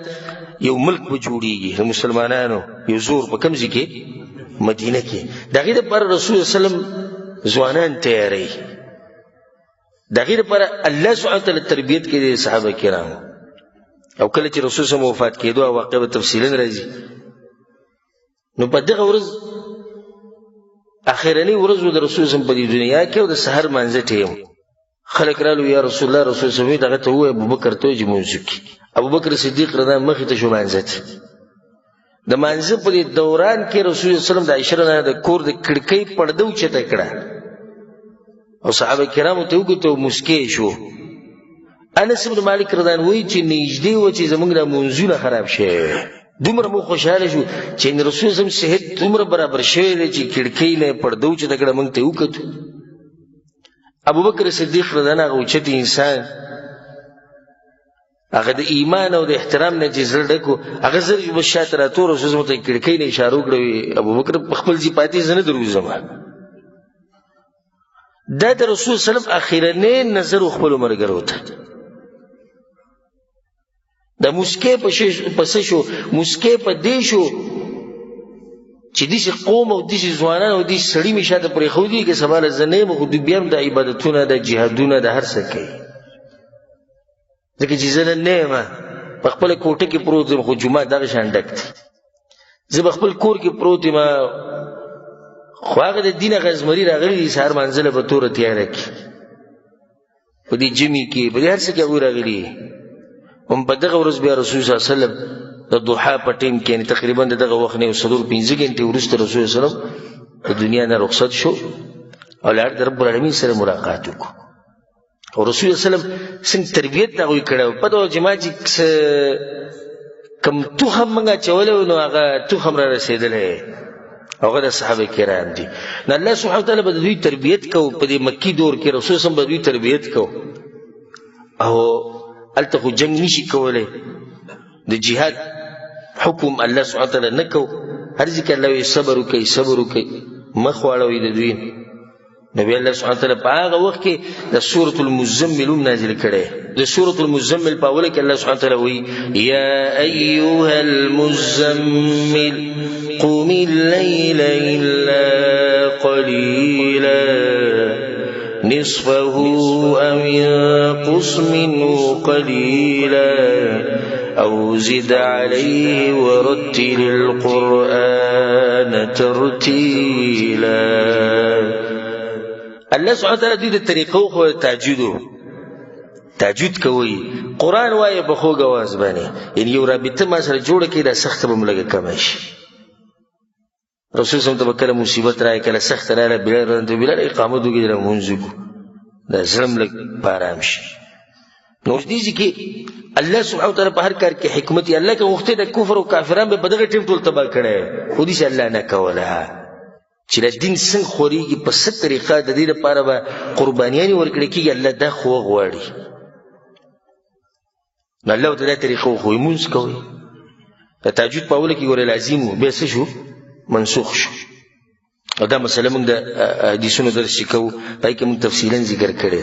یو ملک به جوړیږي مسلمانانو یو زور په کوم ځای کې مدینه کې دغه پر رسول سلام ځوانان تیاری دغه پر الله سبحانه تعالی تربیت کې صحابه کرام او کله چې رسول سم وفات کېدو او واقعه تفصیلا راځي نو په دغه ورځ اخرنی ورځ د رسول سم په دنیا کې او د سحر منځ ټیم خلک رالو یا رسول الله رسول الله دغه ته وای ابوبکر ته چې مونږ کی ابوبکر صدیق رضی الله مخې ته شو مانځت د مانځ په دوران کې رسول الله صلی الله علیه وسلم د عائشہ نه د کور د کړکۍ پردو چته کړه او صحابه کرامو ته وګورئ مسکی شو انس بن مالک رضی الله وای چې نږدې و چې زمونږ د منځونه خراب شي دومره مو خوشاله شو چې رسول الله صحت دومره برابر شوی دی چې کړکۍ نه پردو چته کړه مونږ ته وکړو ابوبکر صدیق رضی الله عنه اوچت انسان هغه د ایمان او د احترام نه جزر ډکو هغه زر یو شاته راتور رسول الله ته کړکۍ نه اشاره وکړي ابوبکر خپل ځی پاتې زنه دروځم دا د رسول سلام اخیرنه نظر خپل مرګرو ته د مسکه پس شو مسکه په دې شو چې دې قوم او دې ځوانان او دې سړی مشاته پرې خو دي کې سوال زنه مخ دې بیا د عبادتونو د جهادونو د هر څه کوي ځکه چې زنه نه ما په خپل کوټه کې پروت خو جمعه دغه شان ډکت زه په خپل کور کې پروت ما خو هغه د دین غزمري راغلي سهار منځله په تور تیار کی په دې جمی کې په هر څه کې راغلي هم په دغه ورځ بیا رسول الله صلی الله علیه وسلم د ضحا په ټیم کې یعنی تقریبا دغه وخت نه وسلور 15 غنټې وروسته رسول الله صلی الله علیه وسلم د دنیا نه رخصت شو او لار د رب العالمین سره ملاقات وکړو او رسول الله صلی الله علیه وسلم څنګه تربیت دا وی کړو په دغه جماعت کې کم توخم منګه چولو نو هغه توخم را رسیدلې هغه د صحابه کرام دي نو الله سبحانه وتعالى به دوی تربیت کو په دې مکی دور کې رسول الله به دوی تربیت کو او الته جنگ نشي کولای د جهاد حکم الله سبحانه وتعالى نکو هر ځکه الله صبر وکي مخواړوي د دوی نبی الله سبحانه وتعالى په هغه وخت کې د سورۃ المزمل نازل کړي د سورۃ المزمل په اول کې الله سبحانه وتعالى وایي یا ایها المزمل قم الليل الا قليلا نصفه او انقص منه قليلا او زد عليه ورتل القرآن ترتيلا الله سبحانه وتعالى دې د طریقو خو تهجد کوي قران وایي په خوږ आवाज باندې یعنی یو رابطه ما سره جوړه کړي دا سخت به ملګری کم شي رسول الله کله مصیبت راځي کله سخت راځي بلال اقامت وکړي د منځو دا زلم لګ پارام شي نو دې چې الله سبحانه وتعالى په هر کار کې حکمت الله کې وخت د کفر او کافرانو په دغه ټیم ټول تبا کړي خو دې الله نه کوله چې د دین څنګه خوريږي په ست طریقه د دې لپاره به قربانيان ورکړي کېږي الله دا خو غواړي نو الله تعالی طریقو خو مونږ کوي د تهجد په اول کې ګوره لازم به څه شو منسوخ شو او دا مسله موږ د حدیثونو درس کوو پای کې موږ تفصیلا ذکر کړی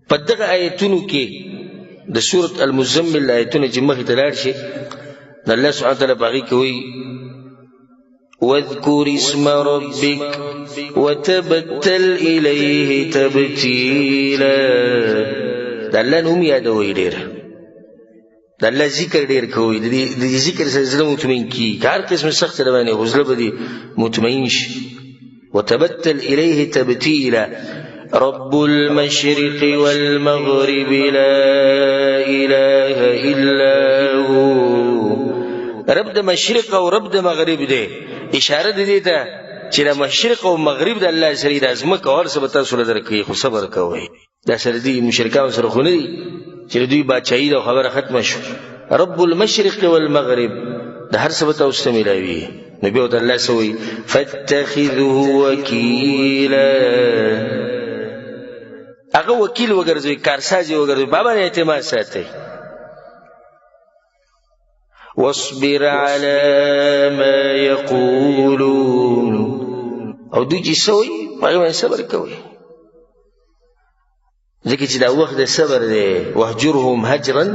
په دغه آیتونو کې د سورۃ المزمل آیتونه چې مخې ته لاړ شي الله سبحانه وتعالى باغی کوي واذكر اسم ربك وتبتل إليه تبتيلا دا الله نوم یادوي ډېر دا الله ذکر ډېر کوي د ذکر سره زړه مطمئن کی هر قسم سخت روانه غزله بدی مطمئن شي وتبتل إليه تبتيلا رب المشرق والمغرب لا إله إلا هو رب د مشرق او رب د مغرب دی اشاره دې ته چې د مشرق او مغرب د الله سره د ازمکه اور څه بتا سول درکې خو صبر کوي دا سره دي مشرکان سره خو نه دي چې دوی بچای دا خبره ختمه شو رب المشرق والمغرب د هر څه بتا اوسه ملایوي نبی او الله سوي فاتخذه وکیلا هغه وکیل وګرځي کارسازي وګرځي بابا نه اعتماد ساتي واصبر على ما يقولون او دوی چې سوي هغه صبر کوي ځکه چې دا وخت د صبر دی وهجرهم هجرا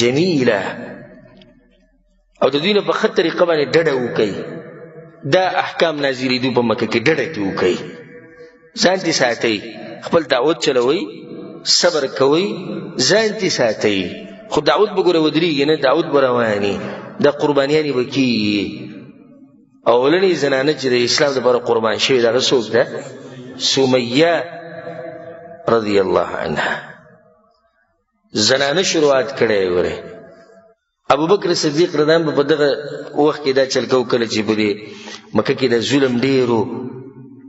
جميلا او د دوی نه په خطر طریقه باندې ډډه وکي دا احکام نازلې دوی په مکه کې ډډه وکي ځان دې ساتي خپل دعوت چلوي صبر کوي ځان دې ساتي خو دعوت بګوره ودرېږي نه دعوت برواني د قربانیانې وکي اولنی زنانه چې د اسلام لپاره قربان شوی دغه څوک ده سمیه رضی الله عنها زنانه شروعات کړی وره ابو بکر صدیق رضی په دغه وخت کې دا چل کو کله چې په مکه کې د ظلم ډیرو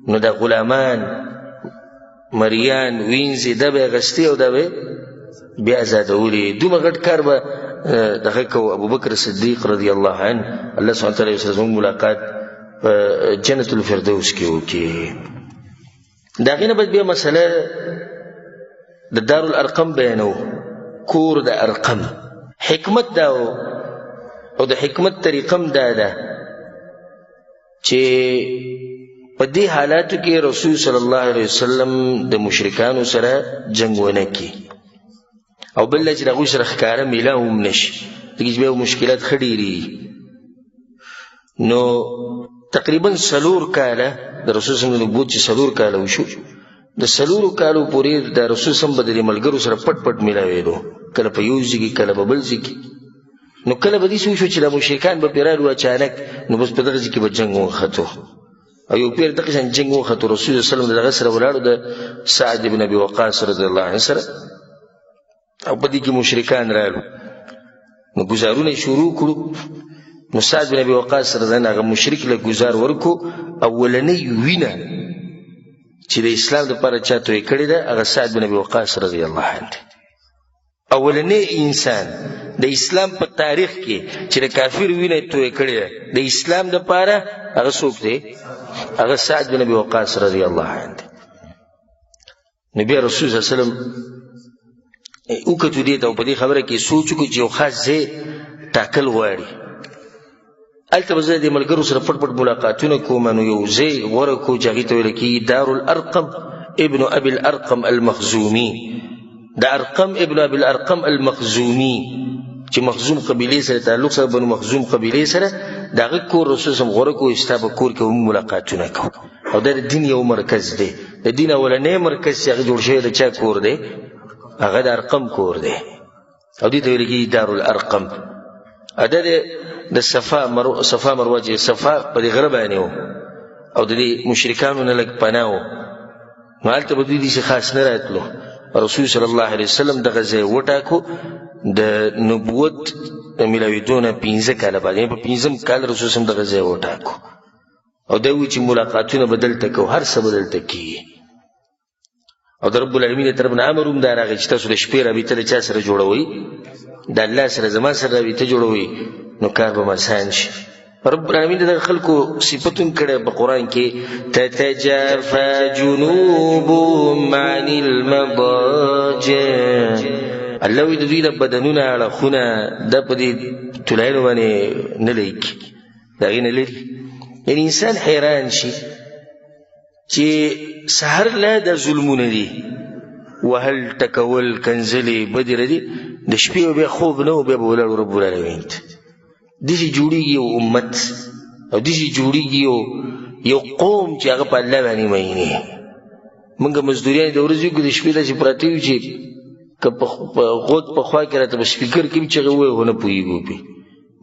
نو د غلامان مریان وینځي د به غستی او د به بیا آزادولي دومره غټ کار به دغه کو ابو بکر صدیق رضی الله عنه الله سبحانه وتعالی سره ملاقات جنت الفردوس کې وکي دا غینه بیا مسله د دار الارقم بیانو کور د ارقم حکمت دا او د حکمت طریقم دا ده چې په دې حالاتو کې رسول صلی الله علیه وسلم د مشرکانو سره جنگ ونه کی او بل چې دغه سره ښکارا میلاوم نشي دغه به مشکلات خډيري نو تقریبا سلور کاله د رسول صلی الله علیه وسلم نبوت چې سلور کاله وشو د سلور کالو پورې د رسول صلی الله علیه وسلم د ملګرو سره پټ پټ میلاوېدو کله په یو ځای کې کله په بل ځای کې نو کله به دې شو چې د مشرکان به پیرالو اچانک نو بس په دغه ځای کې به جنگ وخته او یو پیر دغه څنګه جنگ وخته رسول صلی الله علیه وسلم دغه سره ولاړو د سعد ابن ابي وقاص رضی الله عنه سره او په دې کې مشرکان رالو نو گزارونه شروع کړو نو سعد بن ابي وقاص رضی الله عنه مشرک له گزار ورکو اولنې وینا چې د اسلام لپاره چاته یې کړی ده هغه سعد بن ابي وقاص رضی الله عنه اولنې انسان د اسلام په تاریخ کې چې د کافر وینه توې کړی ده د اسلام لپاره هغه څوک دی هغه سعد بن ابي وقاص رضی الله عنه نبی رسول صلی الله علیه وسلم او کتو دې ته په دې خبره کې سوچ کو چې یو خاص ځای ټاکل غواړي الته به زه د ملګرو سره پټ پټ ملاقاتونه کوم نو یو ځای غوره کو چې هغې ته ویل کېږي دار الارقم ابن ابي الارقم المخزومي د ارقم ابن ابي الارقم المخزومي چې مخزوم قبیلې سره تعلق سره بنو مخزوم قبیلې سره دغه کور رسول سم غوړه کو استابه کور کې ملاقاتونه کو او د دین یو مرکز دی د دین اولنې مرکز چې هغه جوړ شوی د چا کور دی هغه د ارقم کور دی او دې ته ویل کېږي دار الارقم اده د صفا مروه چې صفا په دې غره باندې او د دې مشرکانو نه لږ پناه و نو هلته به دوی داسې خاص نه راتلو رسول صلی الله علیه وسلم دغه ځای وټاکو د نبوت میلاوېدو نه 15 کاله بعد په 15م کال رسول صلی دغه ځای وټاکو او دا وایي چې ملاقاتونه به دلته کوو هر څه به دلته کېږي او د رب العالمین طرف نه امر هم دا راغی چې تاسو د شپې رابطه د چا سره جوړوئ د الله سره زما سره رابطه جوړوئ نو کار به آسان شي رب العالمین د خلکو صفتون کړه په قران کې تتجافى جنوبهم عن المضاجع الله وی د دوی د بدنونو اړه خونه د په دې تلایلو باندې نه لیک دا غینه لري یعنی انسان حیران شي چې سحر لا د ظلمونه دي وهل تکول کنزلی بدر دي د شپې به خوب نه به ولر رب العالمین دې جوړیږي یو امت او دې جوړیږي یو قوم چې هغه په الله باندې مینه موږ مزدوریان د ورځې کې د شپې د پراته یو چې په غوږ په خوا کې راته سپیکر کې چې وایي ونه پوهیږو به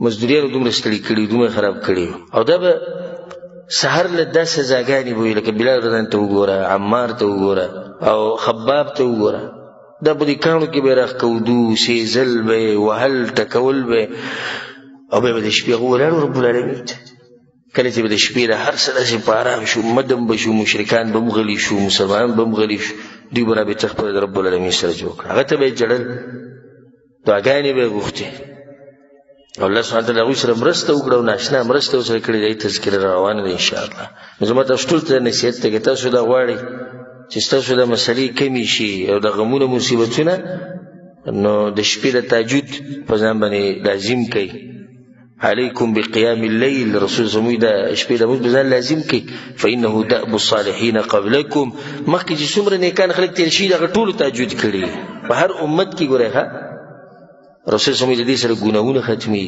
مزدوریان دومره ستړي کړي دومره خراب کړي او دا به سحر له داسې سزاګانې وي لکه بلال رضی الله ته وګوره عمار ته وګوره او خباب ته وګوره دا په دې کانو کې به راښکودو سیزل به وهل ټکول به او به د شپې ولاړو رب العالمین کله چې د شپې د هر څه داسې په ارام شو مدم به شو مشرکان به مغلي شو مسلمانان به مغلي شو دوی به رابطه خپله د رب العالمین سره جوړ کړه هغه ته به یې جړل دعاګانې به یې غوښتې او الله سبحانه وتعالی هغوی سره مرسته وکړه او ناشنا مرسته ورسره کړې ده تذکره روانه ده انشاءالله نو زما تاسو ټول ته نصیحت دی که تاسو دا غواړئ چې ستاسو د مسلې کمې شي او د غمونه مصیبتونه نو د شپې د تهجد په ځان باندې لازم کوئ عليكم بقيام الليل رسول زموږ د شپې د لمونځ په ځان لازم کوي فانه دأب الصالحین قبلکم مخکې چې څومره نیکان خلک تېر شي دغه ټولو تهجد کړي په هر امت کې ګورئ ښه رسول زموږ د دې سره ګناهونه ختمي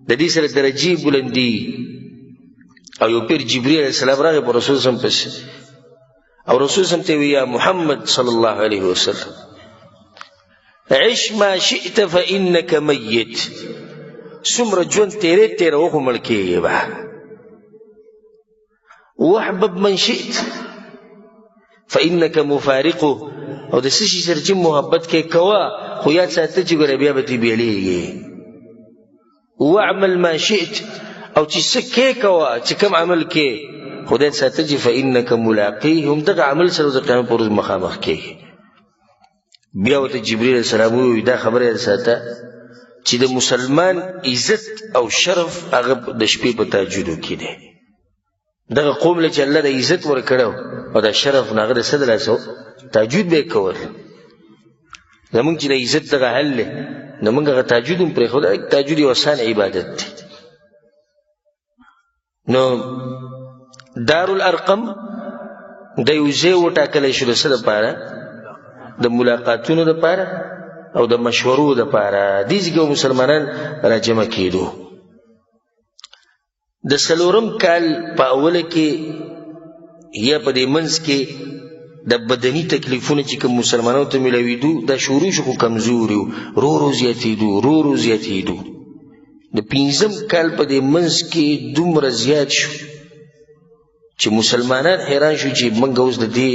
د دې سره درجې بلندي او یو پیر جبرئیل علیه السلام راغی په رسول زم پسې او رسول زم ته وی یا محمد صلی الله علیه وسلم عش ما شئت فانك میت څومره ژوند تیره وخو مړ کېږي به واحبب من شئت فانك مفارقه او د څه شي سره چې محبت کې کوه خو یاد ساته چې ګوره بیا به ترې بیلیږي واعمل ما شئت او چې څه کې کوه چې کوم عمل کې خدای ساته چې فإنک ملاقیهم دغه عمل سره د قیامت پر ورځ مخامخ کېږي بیا ورته جبرئیل علیه السلام وویل دا خبره یاد ساته چې د مسلمان عزت او شرف هغه د شپې په تهجدو کې دی دغه قوم له چې الله د عزت ورکړو او د شرف نه هغه د څه د لاسه تهجد به یې کول زمونږ چې د عزت دغه حل دی نو موږ هغه تهجد هم پرېښود تهجد یو آسان عبادت دی نو دارالارقم د یو ځای وټاکلی شو د څه دپاره د ملاقاتونو دپاره او د مشورو دپاره دې ځای کې مسلمانان راجمع کېدو د 4 کال په اوله کې یا په دې منځ کې د بدني تکلیفونه چې کوم مسلمانانو ته ملاوېدو دا شروع شو خو کمزوري رو رو زیاتېدو د 5 کال په دې منځ کې دومره زیات شو چې مسلمانان حیران شو چې موږ اوس د دې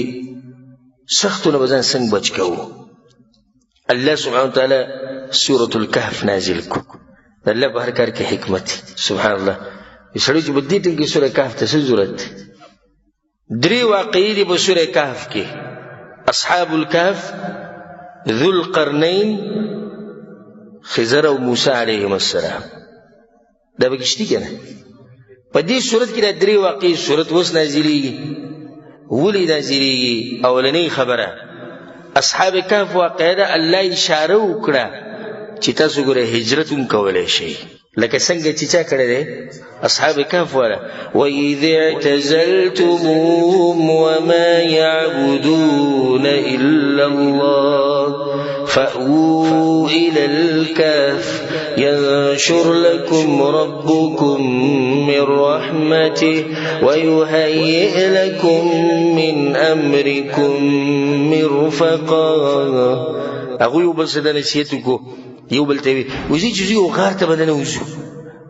سختونه به ځان څنګه بچ کوو الله سبحانه وتعالی سورة الکهف نازل کو د الله په هر کار کې حکمت سبحان الله سړی چې په دې ټیم کې سورة کهف ته څه ضرورت دی 3 واقعې دي په سورة کهف کې اصحاب الکهف ذو القرنین خضر او موسی علیهم السلام دا به کشتي کنه په دې صورت کې د 3 واقعې صورت اوس نازلېږي ولې نازلېږي اولنۍ خبره اصحاب کهف واقعه ده الله اشاره وکړه چې تاسو ګوره هجرت هم کولی شئ لکه څنګه چې چا کړی دی اصحاب کهف والا وَإِذِ اعْتَزَلْتُمُوهُمْ وَمَا يَعْبُدُونَ إِلَّا اللَّهَ فَأْوُوا إِلَى الْكَهْفِ يَنشُرْ لَكُمْ رَبُّكُمْ مِنْ رَحْمَتِهِ وَيُهَيِّئْ لَكُمْ مِنْ أَمْرِكُمْ مِرْفَقًا هغوی یو بل څه د نصیحت وکړو یو بل ته وي وزي چې یو غار ته به ننوځو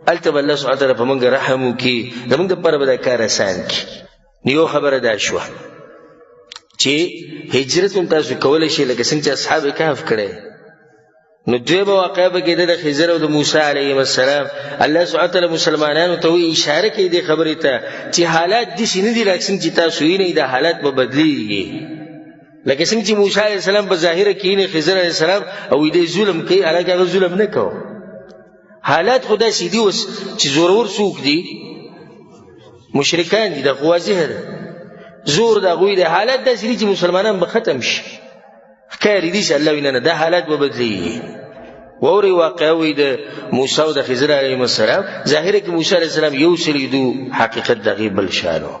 هلته به الله سبحانه تعالی په موږ رحم وکړي زموږ دپاره به دا کار اسان کړي یو خبره دا شوه چې هجرت هم تاسو کولی شئ لکه څنګه چې اصحاب کهف کړی نو دویمه واقعه به کېده د خضر او د موسی علیهم السلام الله سبحانه تعالی مسلمانانو ته وایي اشاره کوي دې خبرې ته چې حالات داسې نه دي لکه څنګه چې تاسو وینئ دا حالات به بدلیږي لکه څنګه چې موسی علیه السلام په ظاهره کې نه خضر علیه السلام او دې ظلم کوي حالانکه هغه ظلم نه کوي حالات خدای سیدی اوس چې زورور څوک دي مشرکان دي د واضح ده زور د هغوی د حالات داسې دي چې مسلمانان به ختم شي ښکاري دي چې الله وینا نه دا حالات به بدلیږي واورئ واقعه وایي د موسی او د خضر علیهم السلام ظاهره کې موسی علیه السلام یو څه لیدو حقیقت د هغې بل شانو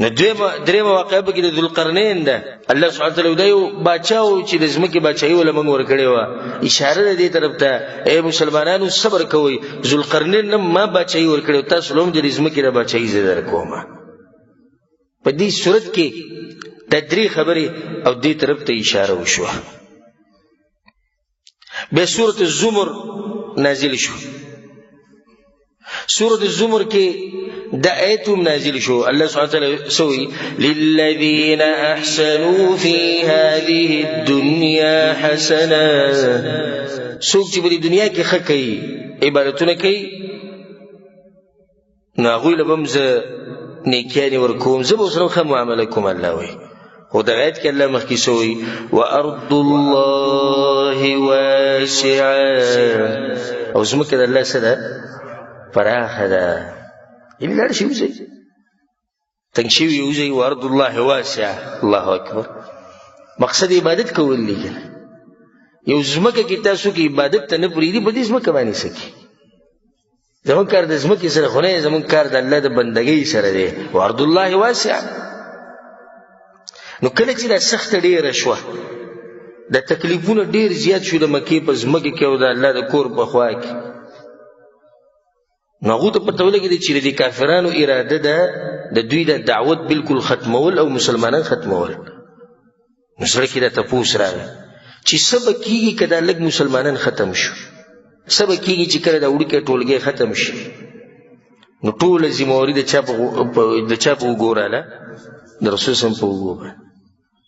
نو درېمه واقعه به کې د ذوالقرنین ده الله سبحانه تعالی دا یو باچا و چې د ځمکې باچایي وله موږ ورکړې وه اشاره ده دې طرف ته ای مسلمانانو صبر کوئ ذوالقرنین نه ما باچایي ورکړې تاسو له هم د دې ځمکې د باچایي زه درکومه په دې صورت کې دا 3 خبرې او دې طرف ته اشاره وشوه بیا سورة الزمر نازل شو سورة الزمر کې دا آیتم نازل شو الله سبحانه وتعالى سوي للذين احسنوا في هذه الدنيا حسنه څوک چې په دې دنیا کې ښه کوي عبادتونه کوي نو هغوی له به هم زه نیکیانې ورکوم زه به ورسره ښه معامله کوم الله وایي خو دغه آیت کې الله مخکې سوی وارض الله واسعه او ځمکه د الله څه ده پراخه ده یعنی لاړ شي وځئ تنګ شوي وځئ وارض الله واسعه الله اکبر مقصد عبادت کول دی کنه یو ځمکه کې تاسو کې عبادت ته نه پرېږدي په دې ځمکه باندې څه کوي زمونږ کار د ځمکې سره خو نه زمونږ کار د الله د بندګۍ سره دی وارض الله واسعه نو کله چې دا سخته ډېره شوه د تکلیفونه ډېر زیات شو د مکې په ځمکه کې او د الله د کور په خوا کې نو هغو ته پته ولګېده چې د کافرانو اراده ده د دوی د دعوت بالکل ختمول او مسلمانان ختمول نو زړه کې دا تپوس راغی چې څه به کېږي که دا لږ مسلمانان ختم شو څه به کېږي چې کله دا وړوکی ټولګی ختم شي نو ټوله ذمهواري د چا په اوږو راله د رسول صلی په اوږو باندې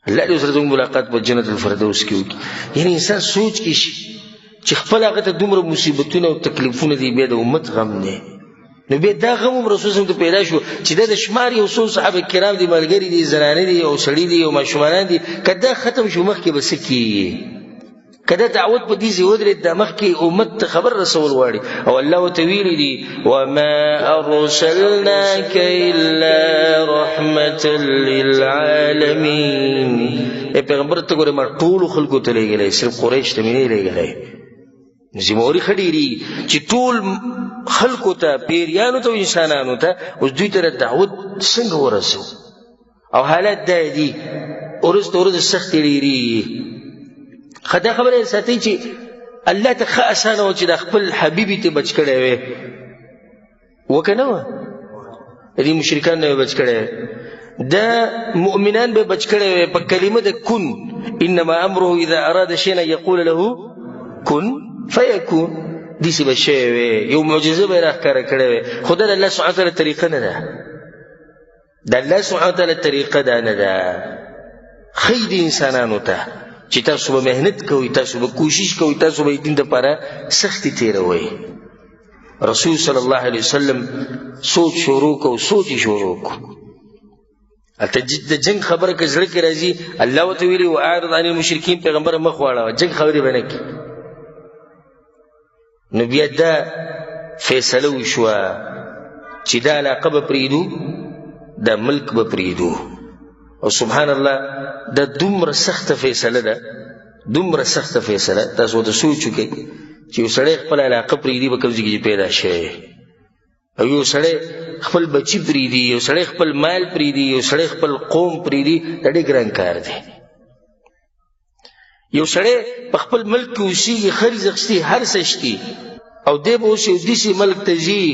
الله دې سره زموږ ملاقات په جنت الفردوس کې وکړي. یعنی انسان سوچ کې شي چې خپل هغه ته دومره مصیبتونه او تکلیفونه دي، بیا د امت غم دی. نو بیا دا غم هم رسول صلی الله علیه وسلم ته پیدا شو چې دا د شمار یو څو صحابه کرام دي، ملګري دي، زنانه دي او سړي دي او ماشومان دي، که دا ختم شو مخکې به څه کېږي؟ که دا دعوت په دې ځای ودرېد دا مخکې امت ته خبر رسول غواړي. او الله ورته ویلي دي وما ارسلناک الا رحمة للعالمین. ای پیغمبر ته ګوره ما ټولو خلکو ته لېږلی، صرف قریش ته مې نه لېږلی. زموري خډيري چې ټول خلکو ته، پیریانو ته او انسانانو ته، اوس دوی ته دعوت څنګه ورسو؟ او حالات دا دي ورځ ته ورځ سختې ډېرېږي. دا خبره ساتي چې الله ته ښه اسانه و چې د خپل حبیبي ته بچ کړی وی، وکه نه وه دې مشرکان نه بچ کړی وی، دا مؤمنان به بچ کړی وی په کلمه د کن. انما امره اذا اراد شيئا يقول له کن فیکون. داسې به شوی وی، یو معجزه به یې راښکاره کړی وی. خو دا د الله سبحانه وتعالی طریقه نه ده، د الله سبحانه وتعالی طریقه دا نه ده. ښیي د انسانانو ته چې تاسو به محنت کوئ، تاسو به کوشش کوئ، تاسو به دین دپاره سختي تېروئ. رسول صلی الله علیه وسلم سوچ شروع کو، سوچ یې شروع کو. هلته د جنګ خبره که زړه کې راځي، الله ورته ویلي واعرض عن المشرکین، پیغمبره مخ واړوه، جنګ خبرې به نه کړي. نو بیا دا فیصله وشوه چې دا علاقه به پرېږدو، دا ملک به پرېږدو. او سبحان الله دا دومره سخته فیصله ده، دومره سخته فیصله. تاسو ورته سوچ وکړئ چې یو سړی خپل علاقه پرېږدي په کوم ځای کې پیدا شوی، او یو سړی خپل بچي پرېږدي، یو سړی خپل مال پرېږدي، یو سړی خپل قوم پرېږدي. دا ډېر ګران کار دی. یو سړی په خپل ملک کې اوسېږي، ښه رزق شته، هر څه شته، او دی به اوس یو داسې ملک ته ځي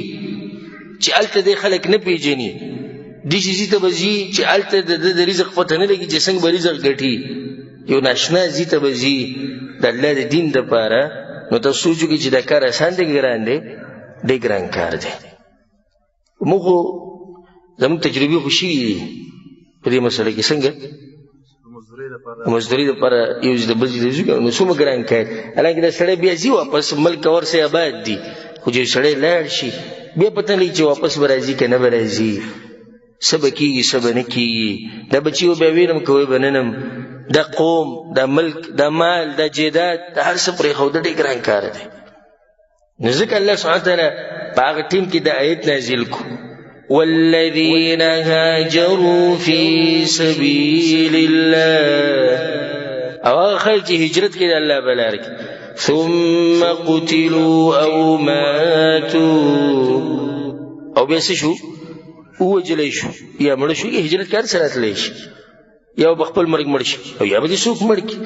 چې هلته دی خلک نه پېژني، داسې ځي ته به ځي چې هلته د ده د رزق پته نه لګي چې څنګه به رزق ګټي. یو ناشنا ځي ته به ځي د الله د دین دپاره. نو تاسو سوچ وکړئ چې دا کار اسان دی که ګران دی؟ ډېر ګران کار دی. موږ خو زموږ تجربې خو شوي دي په دې مسله کې. څنګه مزدوري دپاره یو ځای د بل ځای ته ځو، نو څومره ګران کار. حالانکې دا سړی بیا ځي واپس، ملک ورسې آباد دي، خو چې سړی لاړ شي بیا پته نه لګي چې واپس به راځي که نه به راځي، څه به کېږي څه به نه کېږي. دا بچي به بیا وینم که وی به ننم. دا قوم، دا ملک، دا مال، دا جیدات، دا هر څه پرېښوده ډېر ګران کار دی. نو ځکه الله سبحانه وتعالی په هغه ټیم کې دا آیت نازل کو والذین هاجروا فی سبیل الله. او هغه خلک چې هجرت کړي د الله په لاره کې، ثم قتلوا او ماتوا، او بیا څه شو؟ ووجلی شو یا مړه شو. هجرت کار سره تللی شي، یا به خپل مرګ مړ شي او یا به دې څوک مړ کړي.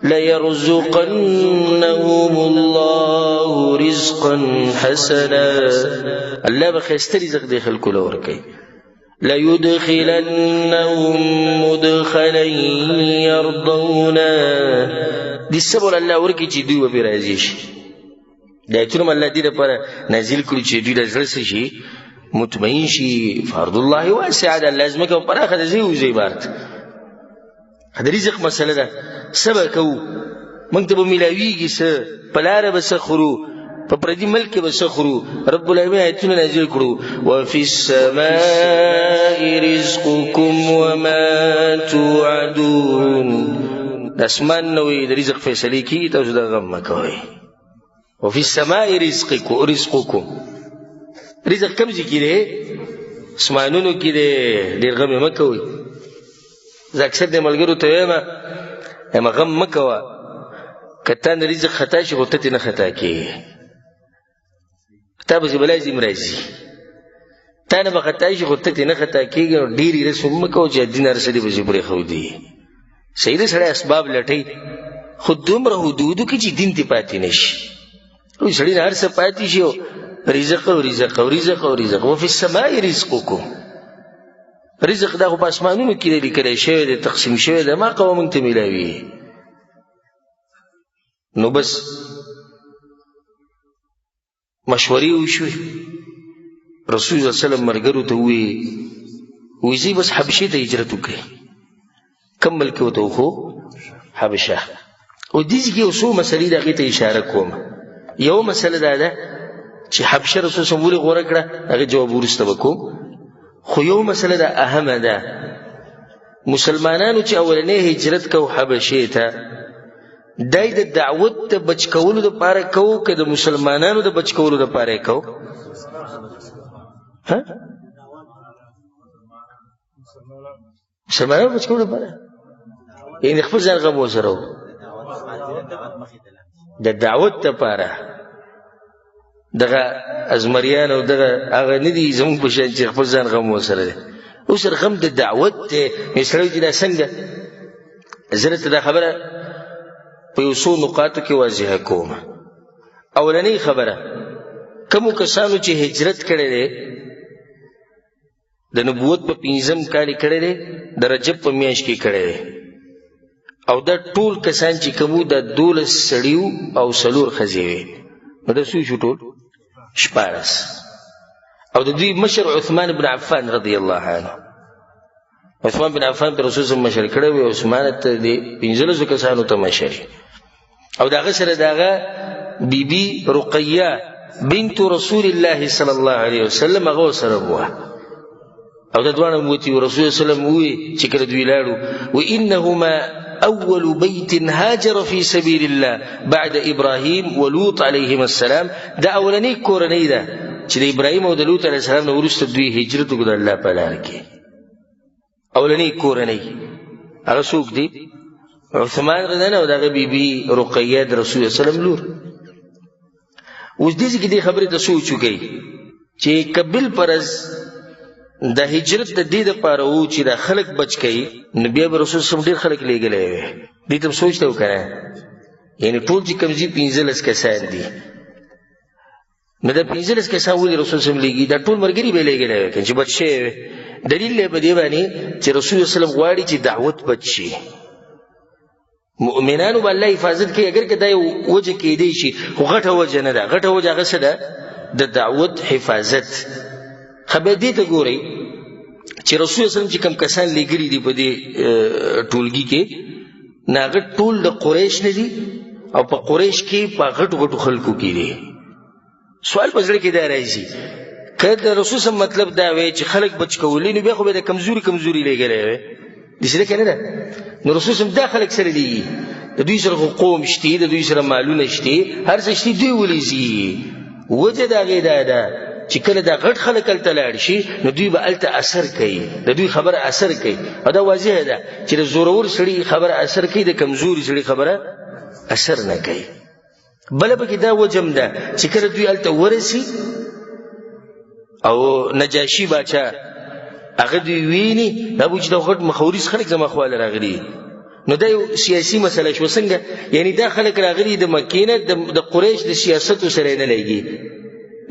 ليرزقنهم الله رزقا حسنا. الله به ښایسته رزق دې خلکو له ورکوي. ليدخلنهم مدخلا يرضونه. دې سبل الله ورکوي چې دوی به پرې راضي شي. دا آیتونه الله دې دپاره نازل کړي چې دوی د زړه څه شي؟ مطمئن شي. فرض الله واسع ده، الله ځمکه پراخه ده، ځای وځای بارت. د رزق مسله ده، څه به کوو؟ موږ ته به میلاویږي څه؟ په لاره به څه خورو؟ په پردي ملک کې به څه خورو؟ رب العالمین آیتونه نازل کړو وفي السماء رزقكم وما توعدون. د اسمان نه وي د رزق فیصلې کېږي، تاسو دا غم مه کوئ. وفي السماء رزقكم. رزق کم ځای کې دی؟ اسمانونو کې دی. ډېر غم یې مه کوئ. زه اکثر د ملګرو ته وایم غم مه کوه، که تا نه رزق خطا شي خو ته ترې نه خطا کېږي. تا پسې به لازم راځي. تا نه به خطا شي خو ته ترې نه خطا کېږي. نو ډېرې رسم مه کوه چې دین هر څه دې پسې پرېښودي. صحیح ده، سړی اسباب لټوي، خو دومره حدودو کې چې دین ترې پاتې نه شي. سړي نه هر څه پاتې شي، رزق او رزق او رزق او رزق. وفي السماء رزقكم. رزق دا خو په اسمانونو کې دی لیکلی شوی دی، تقسیم شوی دی، ما قوه موږ ته میلاوي. نو بس مشورې وشوې. رسول الله صلی الله علیه وسلم ملګرو ته ووایي ځئ بس حبشې ته هجرت وکړئ. کوم ملک وته خو حبشه. او دې کې اوسو مسلې د هغې ته اشاره کوم. یو مسله دا ده چې حبشه رسول صلی الله علیه وسلم ولې غوره کړه، هغه جواب وروسته به کوم. خو یو مسله ده اهمه ده، مسلمانانو چې اولنی هجرت کو حبشې ته، دای د دعوت د بچ کولو دپاره کو که د مسلمانانو د بچ کولو دپاره یې کو؟ مسلمانانو بچ کولو دپاره، یعنې خپل ځان غم ورسره و د دعوت دپاره. دغه ازمریان او دغه هغه نه دي زموږ په شان چې خپل ځان غم ورسره دی. اوس غم د دعوت دی. مثلا چې دا څنګه، زه درته دا خبره په یو څو نقاطو کې واضحه کوم. اولنۍ خبره، کومو کسانو چې هجرت کړی دی د نبوت په 5م کال یې کړی دی، د رجب په میاشت کې کړی دی، او دا ټول کسان چې کومو دا 12 سړي او 4 ښځې وې، نو دا څو شو ټول؟ 14. او د دوی مشر عثمان بن عفان رضی الله عنه. عثمان بن عفان په رسول الله مشر کړی وی، عثمان ته د 15 کسانو ته مشر. او د هغه سره د هغه بیبي رقیه بنت رسول الله صلی الله علیه وسلم هغه سره وه. او دا دواړه موتي رسول الله صلی الله علیه وسلم وی چې کله دوی لاړو، وانهما اول بیت هاجر فی سبیل الله بعد ابراهیم ولوط علیهم السلام. دا اولنی کورنۍ ده چې د ابراهیم او د لوط علیه السلام نه وروسته دوی هجرت وکړ د الله په لاره کې. اولنی کورنۍ هغه څوک دي؟ عثمان رضی الله عنه او د هغه بیبي رقیه د رسول الله صلی الله علیه وسلم لور. اوس دې کې دې خبرې ته سوچ وکړئ چې قبل پرز د هجرت د دې دپاره و چې دا خلک بچ کوي، نو بیا به رسول صلی الله علیه وسلم ډېر خلک لېږلی وی. دې ته سوچ ته وکړه، یعنې ټول چې کوم ځي 15 کسان دي، نو دا 15 کسان ولې رسول صلی الله علیه وسلم لېږي؟ دا ټول ملګري به یې لېږلی وی که چې بچ شوی وی. دلیل دی په دې باندې چې رسول الله صلی الله علیه وسلم غواړي چې دعوت بچ شي، مؤمنانو به الله حفاظت کوي. اگر که دا یو وجه کېدی شي، خو غټه وجه نه ده. غټه وجه هغه څه ده؟ د دعوت حفاظت. خبر دې ته ګورئ چې رسول الله صلی الله علیه وسلم چې کوم کسان لېږلي دي په دې ټولګي کې، نه هغه ټول د قریش نه دي، او په قریش کې په غټو غټو خلکو کې دي. سوال په زړه کې دا راځي، که د رسول صلی الله علیه وسلم مطلب دا وی چې خلک بچ کولی، نو بیا خو به د کمزوري لېږلی وی. داسې ده که نه ده؟ نو رسول صلی الله علیه وسلم دا خلک سره لېږي، د دوی سره خو قوم شته، د دوی سره مالونه شته، هر څه شته، دوی ولې ځي؟ وجه د هغې دا ده چې کله دا غټ خلک هلته لاړ شي، نو دوی به هلته اثر کوي، د دوی خبره اثر کوي. او دا واضحه ده چې د زورور سړي خبره اثر کوي، د کمزوري سړي خبره اثر نه کوي. بله پکې دا وجه هم ده چې کله دوی هلته ورسي او نجاشي باچا هغه دوی ویني، دا به چې دا غټ مخوریز خلک زما خواله راغلي، نو دا یو سیاسي مسله شوه. څنګه؟ یعنی دا خلک راغلي د مکې نه، د قریش د سیاستو سره یې نه لګي،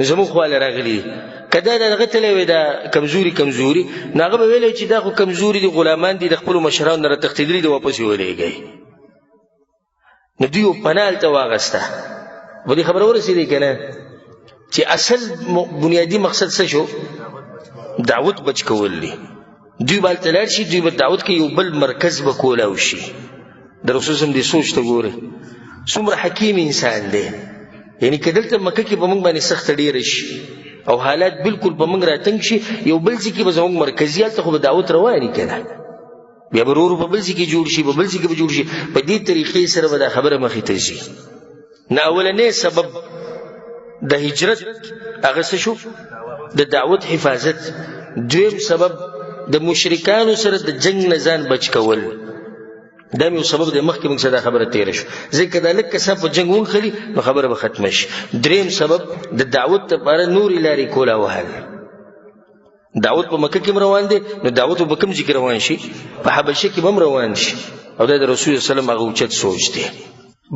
زموږ خواله راغلي. که دا دغه تللی وی دا کمزوري، نو هغه به ویلی چې دا خو کمزوري دي، غلامان دي، د خپلو مشرانو نه راتښتېدلي دي، واپس یې ولېږئ. نو دوی یو پناه هلته واغسته. په دې خبره ورسېدی که نه چې اصل بنیادي مقصد څه شو؟ دعوت بچ کول دي. دوی به هلته لاړ شي، دوی به دعوت کې یو بل مرکز به کولاو شي. د رسول صلی الله علیه وسلم دې سوچ ته ګورئ، څومره حکیم انسان دی. یعنی که دلته مکه کې به موږ باندې سخته ډېره شي او حالات بالکل به موږ راتنګ شي، یو بل ځای کې به زموږ مرکزي هلته خو به دعوت رواني که نه، بیا به ورو په بل ځای کې جوړ شي، په بل ځای کې به جوړ شي. په دې طریقې سره به دا خبره مخې ته ځي. نه اولنی سبب د هجرت هغه څه شو؟ د دعوت حفاظت. دویم سبب د مشرکانو سره د جنگ نه ځان بچ کول. دا مې یو سبب دی، مخکې موږ سره دا خبره تېره شو. ځکه دا لږ کسان په جنګ ونښلي نو خبره به ختمه شي. دریم سبب د دعوت دپاره نورې لارې کولا وهل. دعوت په مکه کې هم روان دی، نو دعوت به کوم ځای کې روان شي؟ په حبشه کې به هم روان شي. او دا د رسول الله صلی الله علیه وسلم هغه اوچت سوچ دی.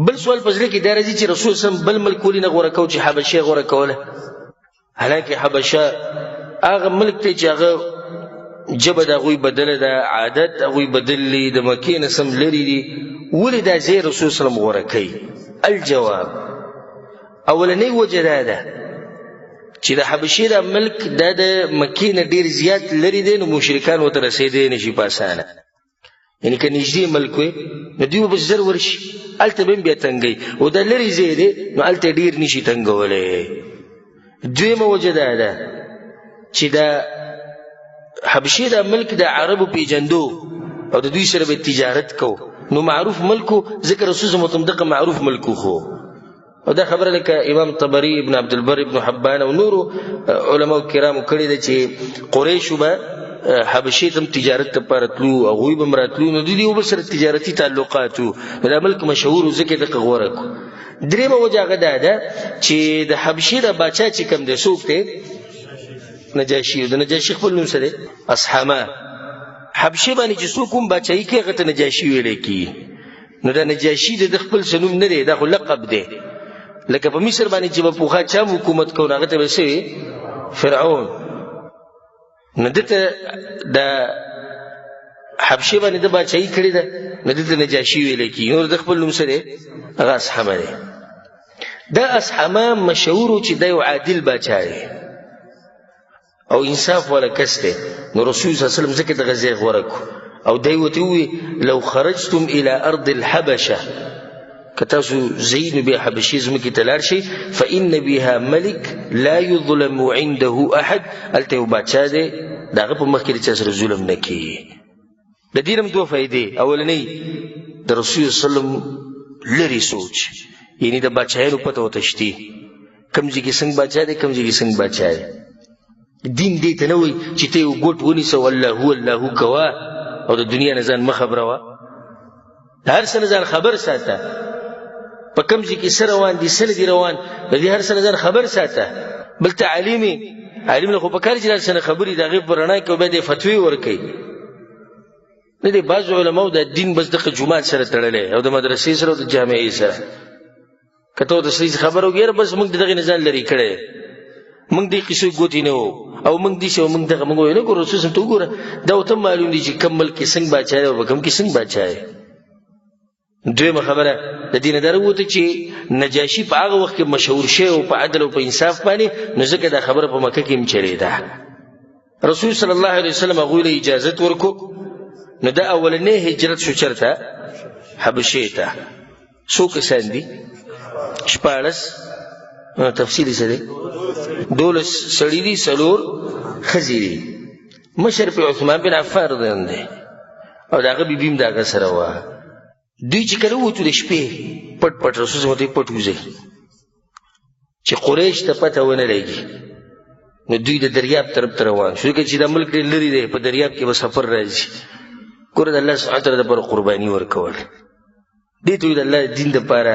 بل سوال په زړه کې دا راځي چې رسول الله صلی الله علیه وسلم بل ملک ولې نه غوره کو چې حبشه غوره کوله؟ حالانکه حبشه هغه ملک دی چې هغه جبه د هغوی بدله ده، عادت هغوی بدل دي، د مکې نه سم لرې دي. ولې دا ځای رسول صلی الله علیه وسلم غوره کوي؟ الجواب، اولنۍ وجه دا ده چې د حبشې دا ملک دا د مکې نه ډېر زیات لرې دی، نو مشرکان ورته رسېدی نه شي په اسانه. یعنې که نږدې ملک وی نو دوی به زر ورشي، هلته به هم بیا تنګوي، او دا لرې ځای دی نو هلته ډېر نشي تنګولی. دویمه وجه دا ده چې دا حبشې دا ملک د عربو پیژندو او د دوی سره به تجارت کو، نو معروف ملکو، ځکه رسول صلی الله علیه وسلم دغه معروف ملکو خو. او دا خبره لکه امام طبري، ابن عبدالبر، ابن حبان او نورو علماء کرامو کړې ده چې قریشو به حبشې ته هم تجارت لپاره تلو، هغوی به هم راتلو، نو دوی یو بل سره تجارتي تعلقات وو، نو دا ملک مشهور و ځکه یې دغه غوره کړو. درېیمه وجه هغه دا ده چې د حبشې د باچا چې کوم دی څوک دی؟ نجاشي. د نجاشي خپل نوم څه دی؟ اصحمه. حبشې باندې چې څوک هم باچایي کوي هغه ته نجاشي ویلی کېږي. نو دا نجاشي د خپل څه نوم نه دی، دا خو لقب دی. لکه په مصر باندې چې به پوخا چا حکومت کوو هغه ته به څه وي؟ فرعون. نو دته د حبشې باندې د باچایي کړې ده، نو دته نجاشي ویلی کېږي. نو د خپل نوم څه دی؟ هغه اصحمه دی. دا اصحمه مشهور و چې دا یو عادل باچا دی او انصاف والا کس دی. نو رسول صلی الله علیه وسلم ځکه دغه ځای غوره کړو، او دی ورته ووایي لو خرجتم الى ارض الحبشه، که تاسو ځئ نو بیا حبشې ځمکې ته لاړ شئ، فان بها ملک لا یظلم عنده احد، هلته یو باچا دی د هغه په مخ کې د چا سره ظلم نه کېږي. د دې هم دوه فایدې. اولنۍ د رسول صلی الله علیه وسلم لرې سوچ، یعنې د باچایانو پته ورته شتي، کوم ځای کې څنګه باچا دی، کوم ځای کې څنګه باچا دی. دین دې ته نه وایي چې ته یو ګوټ ونیسه او الله الله کوه او د دنیا نه ځان مه خبروه. د هر څه نه ځان خبر ساته، په کوم ځای کې څه روان دي، څه نه دي روان، د دې هر څه نه ځان خبر ساته. بل ته عالم له خو پکار چې د هر څه نه خبرې د هغې په رڼا کې او بیا دې فتوې ورکوي. نه دی بعضو علماو د دین بس دغه جومات سره تړلی او د مدرسې سره او د جامعې سره. که ته ورته څه خبره وکړې بس موږ د دغې نه ځان لرې کړی، موږ دې قصې ګوتې نه وو او موږ داسې او موږ دغه موږ وایو. نه ګوره رسول صلی الله علیه وسلم ته وګوره، دا ورته معلوم دي چې کوم ملک کې څنګه باچا دی او په کوم کې څنګه باچا دی. دویمه خبره د دې نه دا راووته چې نجاشي په هغه وخت کې مشهور شوی او په عدل او په انصاف باندې، نو ځکه دا خبره په مکه کې هم چلېده. رسول صلی الله علیه وسلم هغوی له اجازت ورکړو. نو دا اولنی هجرت شو چرته؟ حبشې ته. څو کسان دي؟ 14. تفصیل څه دی؟ 12 سړي دي، 4 ښځې دي. مشر په عثمان بن عفان رضی الله عنه دی او د هغه بیبي هم د هغه سره وه. دوی چې کله ووتو د شپې پټ پټ، رسول صلی الله علیه وسلم پټ وځئ چې قریش ته پته ونه لګي. نو دوی د دریاب طرف ته روان شو، ځکه چې دا ملک ډېر لرې دی، په دریاب کې به سفر راځي. ګوره د الله سبحانه وتعالی دپاره قرباني ورکول، دې ته وایي د الله دین دپاره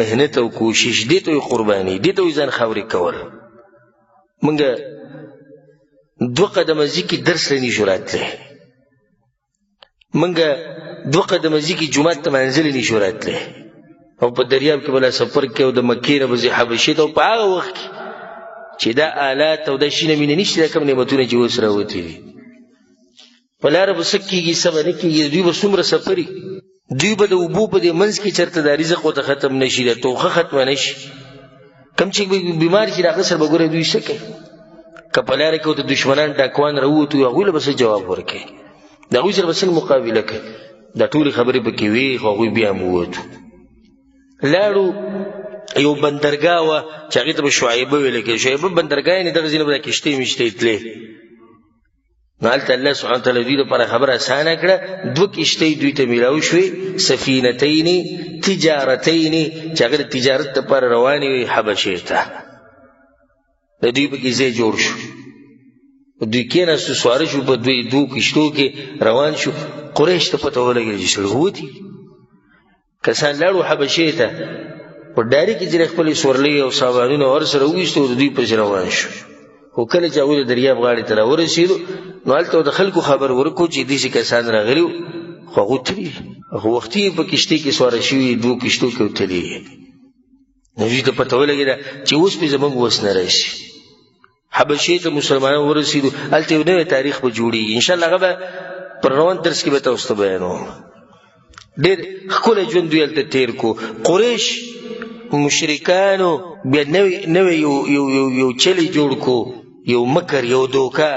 محنت او کوشش، دې ته وایي قرباني، دې ته وایي ځان خاورې کول. موږ 2 قدمه ځي کې درس له نشو راتلی، موږ 2 قدمه ځي کې جومات ته منزل نشو راتلی، او په دریاب کې بلا سفر کې او د مکې نه به ځي حبشې ته. او په هغه وخت کې چې دا آلات او دا شینه مینه نشته، دا کوم نعمتونه چې اوس راوتي دي، په لاره به څه کېږي څه به نه کېږي. دوی به څومره سفري، دوی به د اوبو په دې منځ کې چېرته دا رزق ورته ختم نه شي، دا توخه ختمه نه شي. کوم چې بیمار شي د هغه سره به ګوره دوی څه کوي. که په لاره کې ورته دشمنان ډاکوان راووتو، هغوی له به څه جواب ورکوي، د هغوی سره به څنګه مقابله کوي. دا ټولې خبرې پکې وې، خو هغوی بیا هم ووتو. لاړو یو بندرګاه وه چې هغې ته به شعیبه ویلی کېږي. شعیبه بندرګاه یعنې دغه ځینې به دا کښتۍ مشتۍ تلې. نو هلته الله سبحانه وتعالی دوی لپاره خبره اسانه کړه. 2 کښتۍ دوی ته میلاو شوې، سفینتین تجارتین، چې هغه د تجارت لپاره روانې وې حبشې ته. د دوی پکې ځای جوړ شو، دوی کېناستو، سواره شو، په 2 کښتو کې روان شو. قریش ته پته ولګېده چې سړي ووتي. کسان لاړو حبشې ته، په ډاري کې ځینې خپلې سورلۍ او سامانونه ورسره وویستو او د دوی پسې روان شو. خو کله چې هغوی د دریاب غاړې ته راورسېدو، نو هلته د خلکو خبر ورکړو چې داسې کسان راغلي وو، خو هغوی تلي، خو وختي یې په کښتۍ کې سواره شوي، 2 کښتو کې وتلي. نو دوی ته پته ولګېده چې اوس پې زموږ وس نه راشي. حبشې ته مسلمانان ورسېدو، هلته یو نوی تاریخ به جوړېږي. انشاءالله هغه به پر روان درس کې به تاسو ته بیانوم. ډېر ښکلی ژوند دوی هلته تېر کړو. قریش مشرکانو بیا نوی یو چلی جوړ کړو، یو مکر، یو دوکه.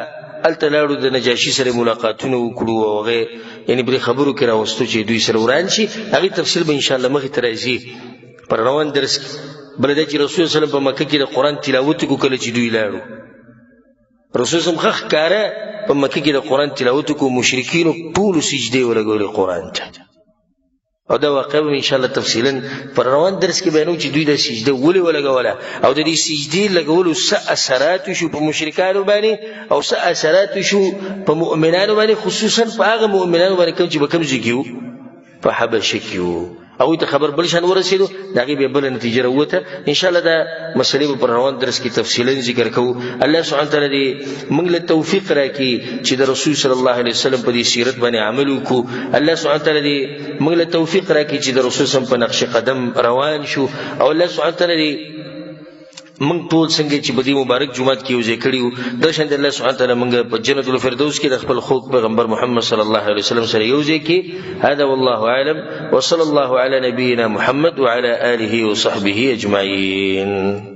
هلته لاړو د نجاشي سره ملاقاتونه وکړو او هغې یعنی بری خبرو کې راوستو چې دوی سره وران شي هغه تفصیل به ان شاء الله مخې ته راځي پر روان درس کې. بل دا چې رسول صلی الله علیه وسلم په مکه کې د قران تلاوت کو کله چې دوی لاړو رسول صلی الله علیه وسلم ښکاره په مکه کې د قران تلاوت کو مشرکین ټول سجده ولګول قران ته او دا واقع ان شاء الله تفصیلا پر روان درس کې بیانو چې دوی د سجده ولې ولګوله او د دې سجدې لګولو څه اثرات شو په مشرکانو باندې او څه اثرات شو په مؤمنانو باندې خصوصا په هغه مؤمنانو باندې کوم چې به کوم ځکیو په حبشه کې او ته خبر بل شان ورسېدو دغه به بل نتیجه راوته ان شاء الله دا مسلې پر روان درس کې تفصیلا ذکر کوو. الله سبحانه تعالی دې موږ له توفیق راکړي چې د رسول صلی الله علیه وسلم په دې سیرت باندې عمل وکړو. الله سبحانه تعالی دې موږ له توفیق راکړي چې د رسول صلی الله علیه وسلم په نقش قدم روان شو او الله سبحانه تعالی دې موږ ټول څنګه چې بدی مبارک جمعات کې وځي کړیو د شان الله سبحانه تعالی موږ په جنت الفردوس کې د خپل خوږ پیغمبر محمد صلی الله علیه وسلم سره یوځي کې. هذا والله اعلم وصلى الله على نبينا محمد وعلى آله وصحبه اجمعين.